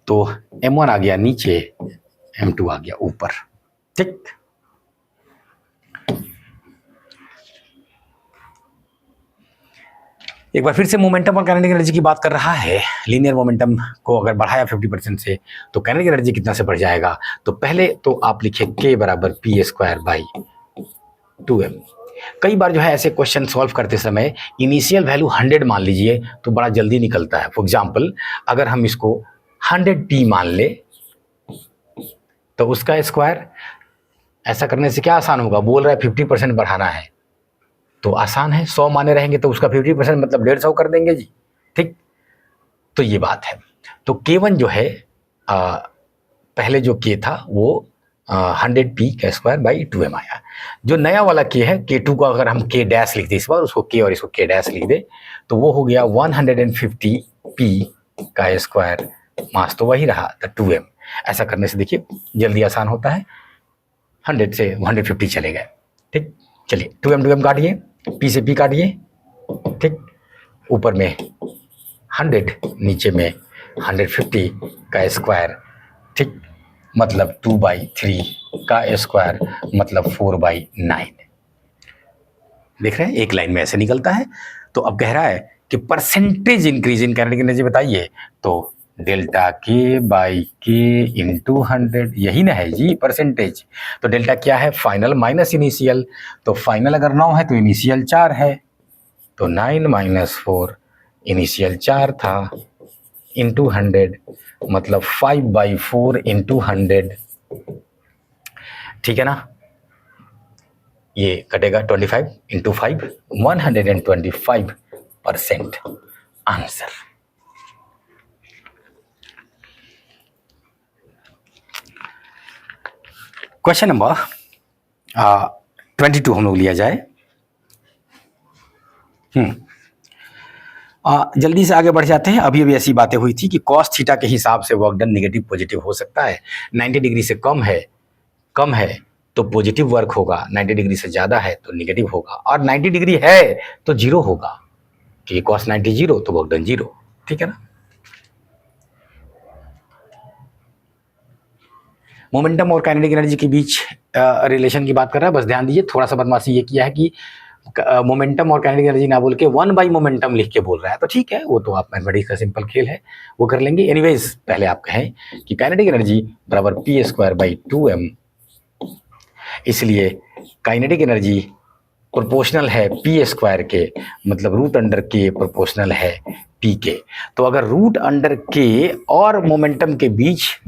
तो m1 आ गया नीचे, m2 आ गया ऊपर। ठीक, एक बार फिर से मोमेंटम और काइनेटिक एनर्जी की बात कर रहा है। लीनियर मोमेंटम को अगर बढ़ाया 50% से तो काइनेटिक एनर्जी कितना से बढ़ जाएगा, तो पहले तो आप लिखे k बराबर p स्क्वायर बाई 2m। कई बार जो है ऐसे क्वेश्चन सॉल्व करते समय इनिशियल वैल्यू 100 मान लीजिए तो बड़ा जल्दी निकलता है। फॉर एग्जांपल अगर हम इसको 100t मान ले तो उसका स्क्वायर, ऐसा करने से क्या आसान होगा, बोल रहा है 50% बढ़ाना है तो आसान है, 100 माने रहेंगे तो उसका 50% मतलब 150 कर देंगे जी। ठीक, तो ये बात है। तो k1 जो है पहले जो k था वो 100p का स्क्वायर बाई 2m आया। जो नया वाला k है, k2 को अगर हम k डैश लिख दे इस बार, उसको k और इसको k डैश लिख दे तो वो हो गया 150p का स्क्वायर, मास तो वही रहा था 2m। ऐसा करने से देखिए जल्दी आसान होता है, 100 से 150 चले गए। ठीक, चलिए 2m काटिए, p से p काटिए। ठीक, ऊपर में 100, नीचे में 150 का स्क्वायर। ठीक, मतलब 2/3 का स्क्वायर मतलब 4/9। देख रहे हैं एक लाइन में ऐसे निकलता है। तो अब कह रहा है कि percentage increase in kinetic energy बताइए, तो डेल्टा के बाई के इंटू 100, यही ना है जी परसेंटेज। तो डेल्टा क्या है, फाइनल माइनस इनिशियल, तो फाइनल अगर 9 है तो इनिशियल 4 है, तो 9 माइनस 4, इनिशियल 4 था, इंटू 100 मतलब 5/4 इंटू 100। ठीक है ना, ये कटेगा 25 इंटू 5, 125% आंसर। क्वेश्चन नंबर 22 हम लोग लिया जाए। जल्दी से आगे बढ़ जाते हैं। अभी अभी ऐसी बातें हुई थी कि कॉस थीटा के हिसाब से वर्क डन नेगेटिव पॉजिटिव हो सकता है। 90 डिग्री से कम है तो पॉजिटिव वर्क होगा, 90 डिग्री से ज़्यादा है तो नेगेटिव होगा, और 90 डिग्री है तो जीरो होगा, कि कॉस 90 जीरो तो वर्क डन जीरो। ठीक है ना, मोमेंटम और काइनेटिक एनर्जी के बीच रिलेशन की बात कर रहा है। बस ध्यान दीजिए, थोड़ा सा बदमाशी ये किया है कि मोमेंटम और काइनेटिक एनर्जी ना बोल के 1/मोमेंटम लिख के बोल रहा है, तो ठीक है, वो तो आप मैथमेटिक्स का सिंपल खेल है, वो कर लेंगे। एनीवेज पहले आप कहें कि काइनेटिक एनर्जी बराबर p स्क्वायर बाई 2m, इसलिए काइनेटिक एनर्जी प्रोपोर्शनल है p स्क्वायर के, मतलब रूट अंडर के प्रोपोर्शनल है p के। तो अगर रूट अंडर के और मोमेंटम के बीच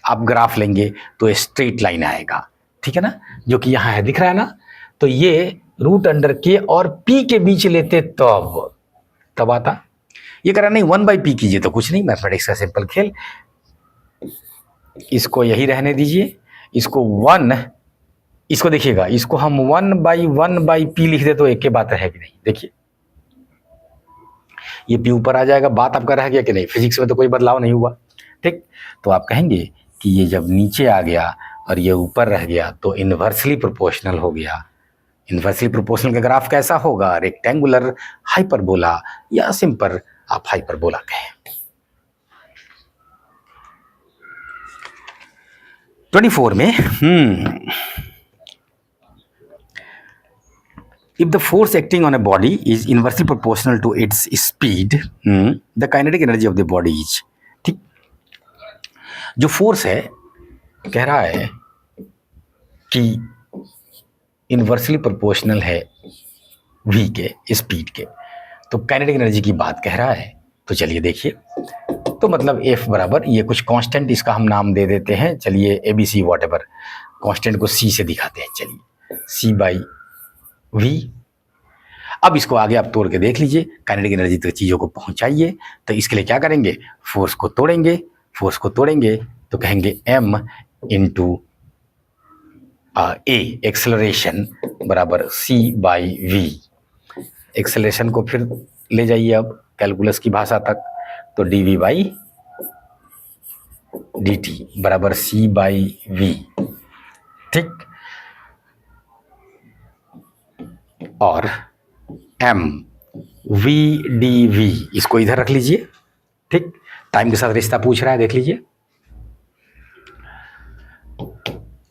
आप ग्राफ लेंगे तो स्ट्रेट लाइन आएगा। ठीक है ना, जो कि यहाँ है, दिख रहा है ना, तो ये रूट अंडर के और p के बीच लेते तब आता। ये करा नहीं, 1/p कीजिए तो कुछ नहीं, मैथमेटिक्स का सिंपल खेल। इसको यही रहने दीजिए, इसको 1, इसको देखिएगा, इसको हम 1/1/p लिख दे तो एक के बात रहेगी नहीं। देखिए ये p ऊपर आ जाएगा, बात आपका रह गया कि नहीं, फिजिक्स में तो कोई बदलाव नहीं हुआ। ठीक, तो आप कहेंगे कि ये जब नीचे आ गया और ये ऊपर रह गया तो इन्वर्सली प्रोपोर्शनल हो गया। इन्वर्सली प्रोपोर्शनल का ग्राफ कैसा होगा? रेक्टेंगुलर, हाइपरबोला या सिंपल आप हाइपरबोला कहें। 24 में if the force acting on a body is inversely proportional to its speed, the kinetic energy of the body is, ठीक, जो फोर्स है कह रहा है कि इन्वर्सली प्रोपोर्शनल है v के स्पीड के, तो काइनेटिक एनर्जी की बात कह रहा है। तो चलिए देखिए, तो मतलब F बराबर ये कुछ कांस्टेंट, इसका हम नाम दे देते हैं, चलिए ABC वॉटएवर, कांस्टेंट को C से दिखाते हैं, चलिए C/v। अब इसको आगे आप तोड़ के देख लीजिए, काइनेटिक एनर्जी तक चीज़ों को पहुंचाइए। तो इसके लिए क्या करेंगे? फोर्स को तोड़ेंगे, फोर्स को तोड़ेंगे तो कहेंगे m इंटू ए एक्सेलरेशन बराबर C/v। एक्सेलरेशन को फिर ले जाइए अब कैलकुलस की भाषा तक, तो dv/dt बराबर C/v। ठीक, और m v/dv इसको इधर रख लीजिए। ठीक, टाइम के साथ रिश्ता पूछ रहा है, देख लीजिए।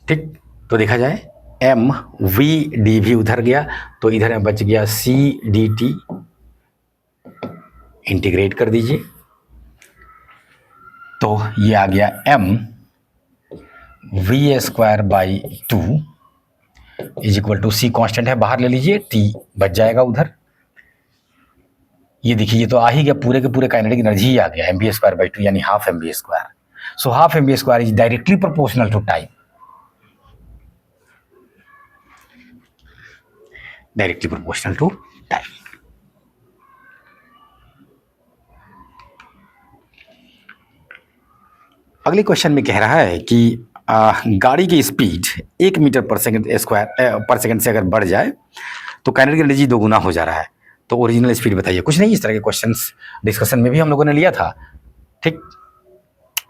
ठीक, तो देखा जाए m v/dv उधर गया तो इधर में बच गया C/dt, इंटीग्रेट कर दीजिए तो ये आ गया m v²/2 is equal to C constant है, बाहर ले लीजिए, t बच जाएगा उधर। ये देखिए, ये तो आ ही गया, पूरे के पूरे काइनेटिक एनर्जी ही आ गया mv²/2 यानी half mv²। So half mv² is directly proportional to time, directly proportional to time. अगले क्वेश्चन में कह रहा है कि गाड़ी की स्पीड 1 मीटर पर सेकंड से अगर बढ़ जाए तो काइनेटिक एनर्जी दोगुना हो जा रहा है, तो ओरिजिनल स्पीड बताइए। कुछ नहीं, इस तरह के क्वेश्चंस डिस्कशन में भी हम लोगों ने लिया था। ठीक,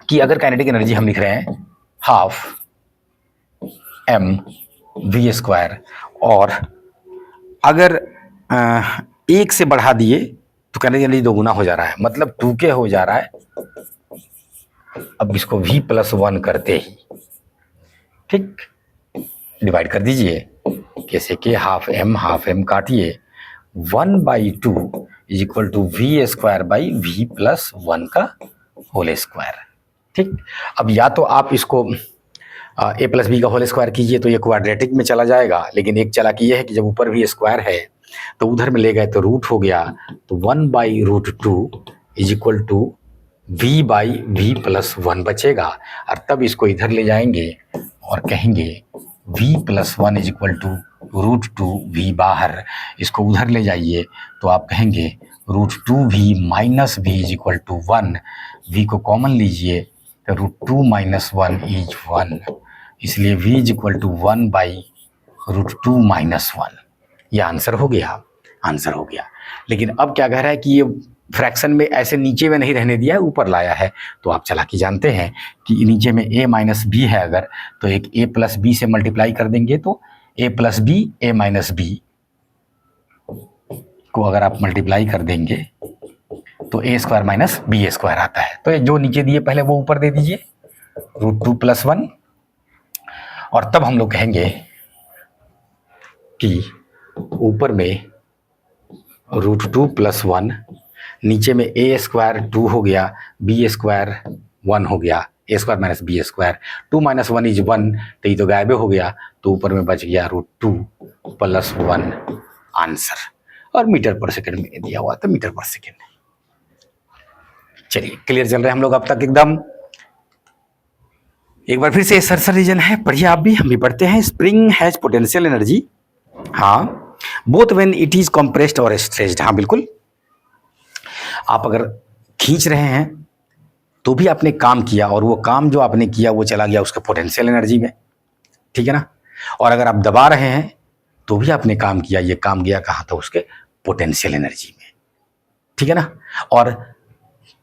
कि अगर काइनेटिक एनर्जी हम लिख रहे हैं हाफ mv², और अगर 1 से बढ़ा दिए तो काइनेटिक एनर्जी दोगुना हो जा रहा है, मतलब 2k हो जा रहा है। अब इसको v+1 करते ही, ठीक, डिवाइड कर दीजिए, कैसे कि हाफ m काटिए, 1/2 इज इक्वल टू v²/v+1 का होल स्क्वायर। ठीक, अब या तो आप इसको a+b का होल स्क्वायर कीजिए तो ये क्वाड्रेटिक में चला जाएगा, लेकिन एक चालाकी ये है कि जब ऊपर भी स्क्वायर है तो उधर में ले गए तो रूट हो गया, तो 1/√2 इज इक्वल टू v/v+1 बचेगा। और तब इसको इधर ले जाएंगे और कहेंगे v+1 is equal to √2v बाहर, इसको उधर ले जाइए तो आप कहेंगे √2v - v is equal to 1, v को कॉमन लीजिए तो √2 - 1 इज 1, इसलिए v इज इक्वल टू 1/√2 - 1। यह आंसर हो गया, आंसर हो गया। लेकिन अब क्या कह रहा है कि ये फ्रैक्शन में ऐसे नीचे में नहीं रहने दिया है, ऊपर लाया है। तो आप चालाकी जानते हैं कि नीचे में a - b है, अगर तो एक a+b से मल्टीप्लाई कर देंगे तो a+b a - b को अगर आप मल्टीप्लाई कर देंगे तो a² - b² आता है। तो जो नीचे दिए पहले वो ऊपर दे दीजिए, √2 + 1, और तब हम लोग कहेंगे कि ऊपर में √2 + 1, नीचे में a² 2 हो गया, b² 1 हो गया, a² - b², 2 - 1 इज 1, तो ये तो गायब हो गया, तो ऊपर में बच गया √2 + 1 आंसर। और मीटर पर सेकंड में दिया हुआ था, मीटर पर सेकंड। चलिए, क्लियर चल रहे हैं हम लोग अब तक एकदम। एक बार फिर से सरसर रीजन है, पढ़िए आप भी, हम भी पढ़ते हैं। स्प्रिंग हैज पोटेंशियल एनर्जी, हाँ, both when it is compressed और स्ट्रेच्ड। हाँ बिल्कुल, आप अगर खींच रहे हैं तो भी आपने काम किया, और वो काम जो आपने किया वो चला गया उसके पोटेंशियल एनर्जी में। ठीक है ना। और अगर आप दबा रहे हैं तो भी आपने काम किया, ये काम गया कहाँ, तो उसके पोटेंशियल एनर्जी में, ठीक है ना। और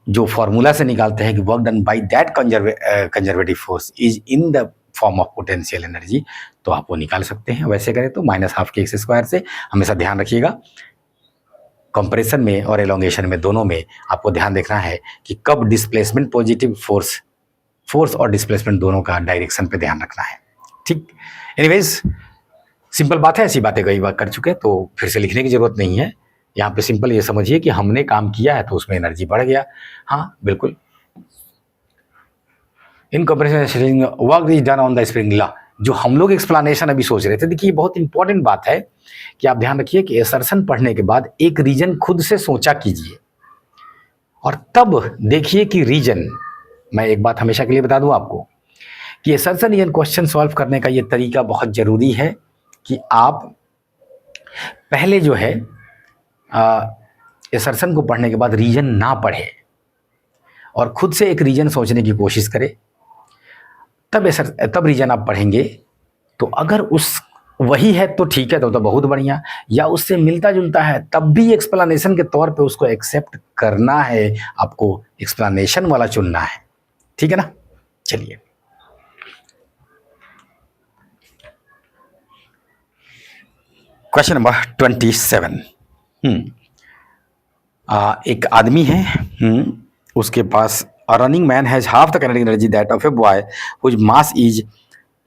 जो फॉर्मूला से निकालते हैं कि work done by that conservative force is in the form of potential energy, तो आप वो निकाल सकते हैं। वैसे करें तो -12kx² से। हमेशा ध्यान रखिएगा कंप्रेशन में और एलोंगेशन में, दोनों में आपको ध्यान देखना है कि कब डिस्प्लेसमेंट पॉजिटिव फोर्स और डिस्प्लेसमेंट दोनों का डायरेक्शन पे ध्यान रखना है, ठीक। एनीवेज सिंपल बात है, ऐसी बातें कई बार कर चुके हैं तो फिर से लिखने की जरूरत नहीं है। यहाँ पे सिंपल ये समझिए कि हमने काम किया है तो उसमें एनर्जी बढ़ गया। हाँ बिल्कुल। इन compression work is done on the spring law, जो हम लोग एक्सप्लेनेशन अभी सोच रहे थे। देखिए बहुत इंपॉर्टेंट बात है कि आप ध्यान रखिए कि असर्शन पढ़ने के बाद एक रीजन खुद से सोचा कीजिए और तब देखिए कि रीजन, मैं एक बात हमेशा के लिए बता दूं आपको कि असर्शन रीजन क्वेश्चन सॉल्व करने का ये तरीका बहुत जरूरी है कि आप पहले जो है असर्शन को पढ़ने के बाद रीजन ना पढ़े और खुद से एक रीजन सोचने की कोशिश करें, तब रीजन आप पढ़ेंगे। तो अगर उस वही है तो ठीक है, तो बहुत बढ़िया, या उससे मिलता जुलता है तब भी एक्सप्लेनेशन के तौर पे उसको एक्सेप्ट करना है, आपको एक्सप्लेनेशन वाला चुनना है, ठीक है ना। चलिए क्वेश्चन नंबर 27। एक आदमी है, उसके पास a running man has half the kinetic energy that of a boy whose mass is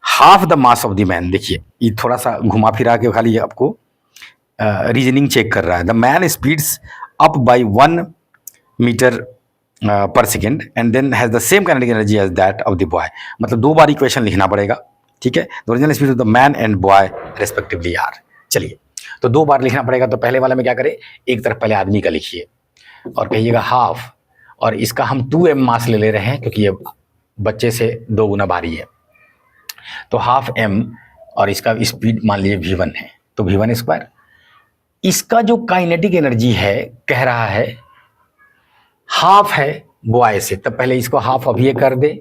half the mass of the man। देखिए ये थोड़ा सा घुमा फिरा के खाली आपको रीजनिंग चेक कर रहा है। The man speeds up by 1 metre पर second and then has the same kinetic energy as that of the boy. मतलब 2 बार इक्वेशन लिखना पड़ेगा, ठीक है। The original speed of the man and boy respectively are. चलिए तो 2 बार लिखना पड़ेगा, तो पहले वाले में क्या करें, एक तरफ पहले आदमी का लिखिए और कहिएगा हाफ, और इसका हम 2m मास ले रहे हैं क्योंकि ये बच्चे से 2 गुना भारी है, तो ½ m, और इसका स्पीड मान लीजिए v1 है तो v1²। इसका जो काइनेटिक एनर्जी है कह रहा है हाफ है बॉय से, तब पहले इसको हाफ अभी ये कर दे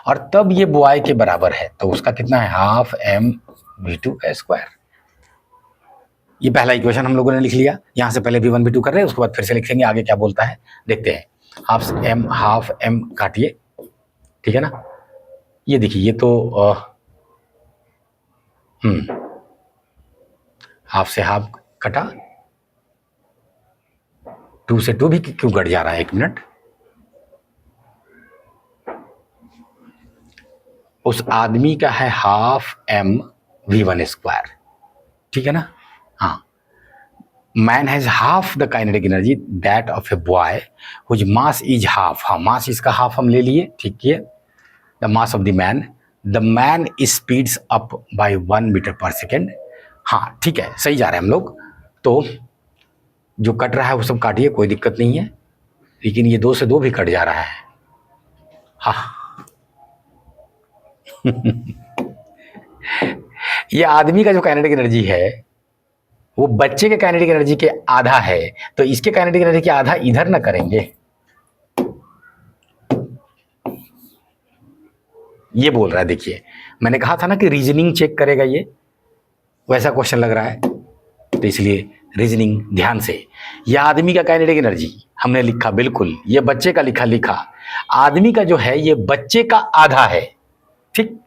और तब ये बॉय के बराबर है, तो उसका कितना है ½ m v2²। ये पहला इक्वेशन हम लोगों ने लिख लिया। यहाँ से पहले v1 v2 कर रहे हैं, उसके बाद फिर से लिखेंगे, आगे क्या बोलता है देखते हैं। ½ m काटिए, ठीक है ना। ये देखिए ये तो हाफ से हाफ कटा, 2 से 2 भी क्यों कट जा रहा है, 1 मिनट। उस आदमी का है ½ m v1², ठीक है ना। हाँ, man has half the kinetic energy that of a boy whose mass is half. हाँ, मास इसका हाफ हम ले लिए, ठीक है। The mass of the man speeds up by 1 metre पर सेकेंड। हाँ ठीक है, सही जा रहे हैं हम लोग। तो जो कट रहा है वो सब काटिए, कोई दिक्कत नहीं है, लेकिन ये 2 से 2 भी कट जा रहा है। हाँ ये आदमी का जो काइनेटिक एनर्जी है वो बच्चे के काइनेटिक एनर्जी के आधा है, तो इसके काइनेटिक एनर्जी के आधा इधर ना करेंगे, ये बोल रहा है। देखिए मैंने कहा था ना कि रीजनिंग चेक करेगा, ये वैसा क्वेश्चन लग रहा है, तो इसलिए रीजनिंग ध्यान से। यह आदमी का काइनेटिक एनर्जी हमने लिखा, बिल्कुल ये बच्चे का लिखा। आदमी का जो है ये बच्चे का आधा है, ठीक।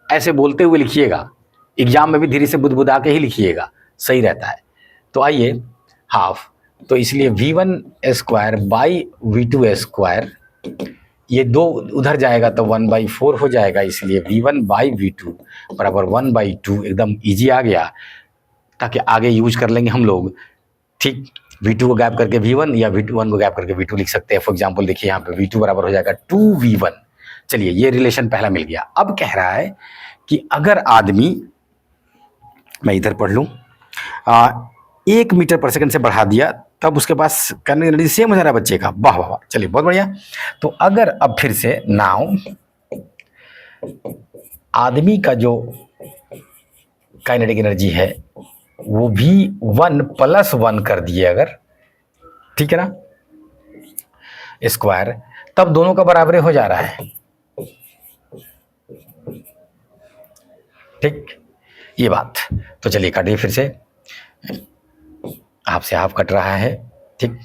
ऐसे बोलते हुए लिखिएगा, एग्जाम में भी धीरे से बुदबुदा के ही लिखिएगा, सही रहता है। तो आइए हाफ, तो इसलिए v1² बाई v2², ये 2 उधर जाएगा तो 1/4 हो जाएगा, इसलिए v1 बाई v2 बराबर 1/2। एकदम इजी आ गया, ताकि आगे यूज कर लेंगे हम लोग, ठीक। v2 को गैप करके v1 या v1 को गैप करके v2 लिख सकते हैं। फॉर एग्जांपल देखिए यहाँ पे v2 बराबर हो जाएगा 2v1। चलिए ये रिलेशन पहला मिल गया। अब कह रहा है कि अगर आदमी, मैं इधर पढ़ लूँ, 1 मीटर पर सेकंड से बढ़ा दिया तब उसके पास करने एनर्जी सेम हो जा रहा है बच्चे का। वाह वाह वाह, चलिए बहुत बढ़िया। तो अगर अब फिर से नाउ आदमी का जो काइनेटिक एनर्जी है वो भी 1 + 1 कर दिए अगर, ठीक है ना, स्क्वायर, तब दोनों का बराबर हो जा रहा है। ठीक, ये बात। तो चलिए काटिए फिर से, हाफ से हाफ कट रहा है, ठीक,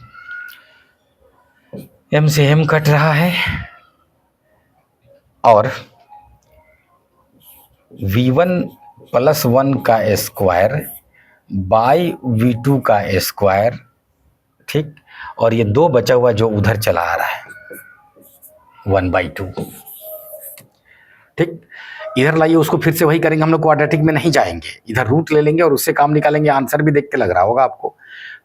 एम से एम कट रहा है, और v1 प्लस 1 का स्क्वायर बाई v2 का स्क्वायर, ठीक, और ये 2 बचा हुआ जो उधर चला आ रहा है 1/2, ठीक। इधर लाइए, उसको फिर से वही करेंगे हम लोग, क्वाड्रेटिक में नहीं जाएंगे, इधर रूट ले लेंगे और उससे काम निकालेंगे, आंसर भी देख के लग रहा होगा आपको।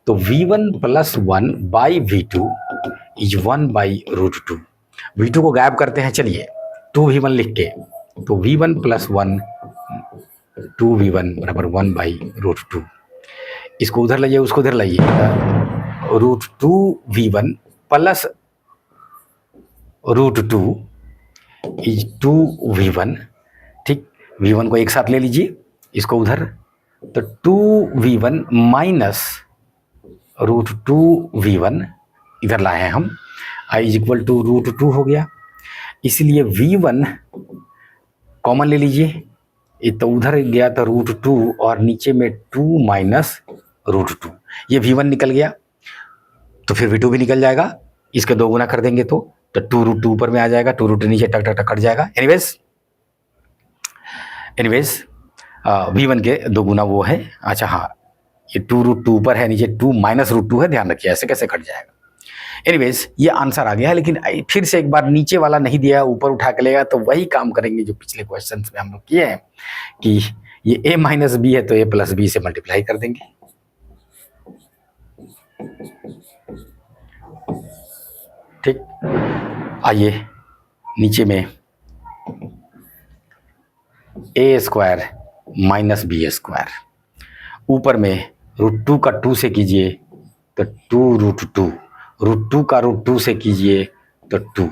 तो v1 plus 1 by v2 is 1/√2। v2 को गायब करते हैं, चलिए 2v1 लिख के, तो v1 प्लस 1 2v1 बराबर 1/√2। इसको उधर लाइए, उसको उधर लाइए, √2v1 प्लस √2 इज 2v1, ठीक। v1 को एक साथ ले लीजिए, इसको उधर, तो 2v1 माइनस √2v1 इधर लाए हैं हम, i इज इक्वल टू √2 हो गया। इसलिए v1 कॉमन ले लीजिए, ये तो उधर गया था √2 और नीचे में 2 माइनस √2, ये v1 निकल गया, तो फिर v2 भी निकल जाएगा, इसके 2 गुना कर देंगे तो 2√2 ऊपर में आ जाएगा, 2√2 नीचे टक टक टक कट जाएगा। एनीवेज v1 के 2 गुना वो है, अच्छा हाँ, ये 2√2 ऊपर है, नीचे 2 माइनस √2 है, ध्यान रखिए ऐसे कैसे कट जाएगा। एनीवेज ये आंसर आ गया है, लेकिन फिर से एक बार नीचे वाला नहीं दिया, ऊपर उठा के लेगा, तो वही काम करेंगे जो पिछले क्वेश्चन में हम लोग किए हैं कि ये a माइनस बी है तो a प्लस बी से मल्टीप्लाई कर देंगे, ठीक। आइए नीचे में a square minus B square, ऊपर में √2 का 2 से कीजिए तो 2√2, √2 का √2 से कीजिए तो 2,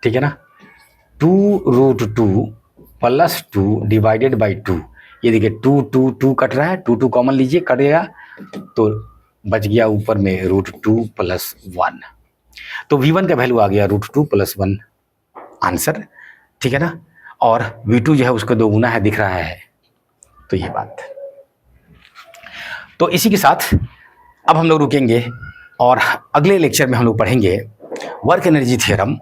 ठीक है ना, 2√2 प्लस 2 डिवाइडेड बाई 2, ये देखिए 2 कट रहा है, 2 कॉमन लीजिए, कटेगा तो बच गया ऊपर में √2 प्लस 1, तो v1 का वैल्यू आ गया √2 प्लस 1 आंसर, ठीक है ना, और v2 जो है उसका 2 गुना है, दिख रहा है, तो ये बात। तो इसी के साथ अब हम लोग रुकेंगे और अगले लेक्चर में हम लोग पढ़ेंगे वर्क एनर्जी थ्योरम।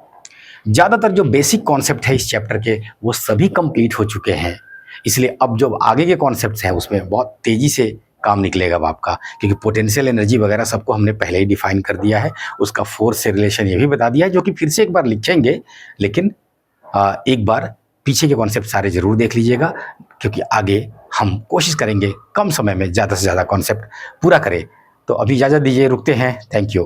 ज़्यादातर जो बेसिक कॉन्सेप्ट है इस चैप्टर के वो सभी कंप्लीट हो चुके हैं, इसलिए अब जो आगे के कॉन्सेप्ट्स हैं उसमें बहुत तेज़ी से काम निकलेगा अब आपका, क्योंकि पोटेंशियल एनर्जी वगैरह सबको हमने पहले ही डिफाइन कर दिया है, उसका फोर्स से रिलेशन ये भी बता दिया है, जो कि फिर से एक बार लिखेंगे, लेकिन एक बार पीछे के कॉन्सेप्ट सारे ज़रूर देख लीजिएगा, क्योंकि आगे हम कोशिश करेंगे कम समय में ज़्यादा से ज़्यादा कॉन्सेप्ट पूरा करें। तो अभी इजाज़त दीजिए, रुकते हैं, थैंक यू।